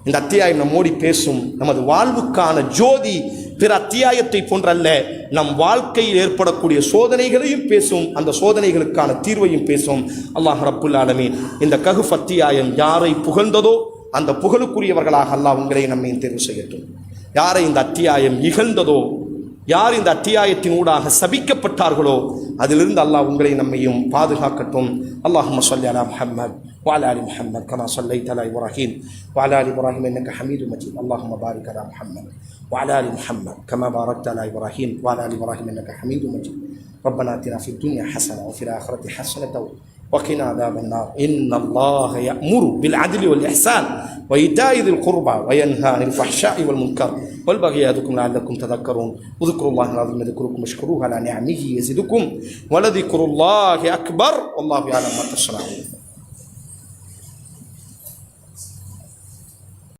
இந்த அத்தியாயம் நம்மோடி பேசும். நமது வாழ்வுக்கான ஜோதி பிற அத்தியாயத்தை போன்றல்ல, நம் வாழ்க்கையில் ஏற்படக்கூடிய சோதனைகளையும் பேசும், அந்த சோதனைகளுக்கான தீர்வையும் பேசும். அல்லாஹ் ரப்புல் ஆலமீன் இந்த கஹ்ஃப் அத்தியாயம் யாரை புகழ்ந்ததோ அந்த புகழுக்குரியவர்களாக அல்லாஹ் உங்களை நம்மையும் தேர்வு செய்யட்டும். யாரை இந்த அத்தியாயம் இகழ்ந்ததோ, யார் இந்த அத்தியாயத்தின் ஊடாக சபிக்கப்பட்டார்களோ அதிலிருந்து அல்லாஹ் உங்களை நம்மையும் பாதுகாக்கட்டும். அல்லாஹும்ம ஸல்லி அலா முஹம்மத் وعلى آل محمد كما صليت على إبراهيم وعلى آل إبراهيم إنك حميد مجيد. اللهم بارك على محمد وعلى آل محمد كما باركت على إبراهيم وعلى آل إبراهيم إنك حميد مجيد. ربنا آتنا في الدنيا حسنة وفي الآخرة حسنة وقنا عذاب النار. إن الله يأمر بالعدل والإحسان وإيتاء ذي القربى وينهى عن الفحشاء والمنكر والبغي يعظكم لعلكم تذكرون. اذكروا الله العظيم يذكركم واشكروه على نعمه يزدكم ولذكر الله أكبر والله يعلم ما تصنعون.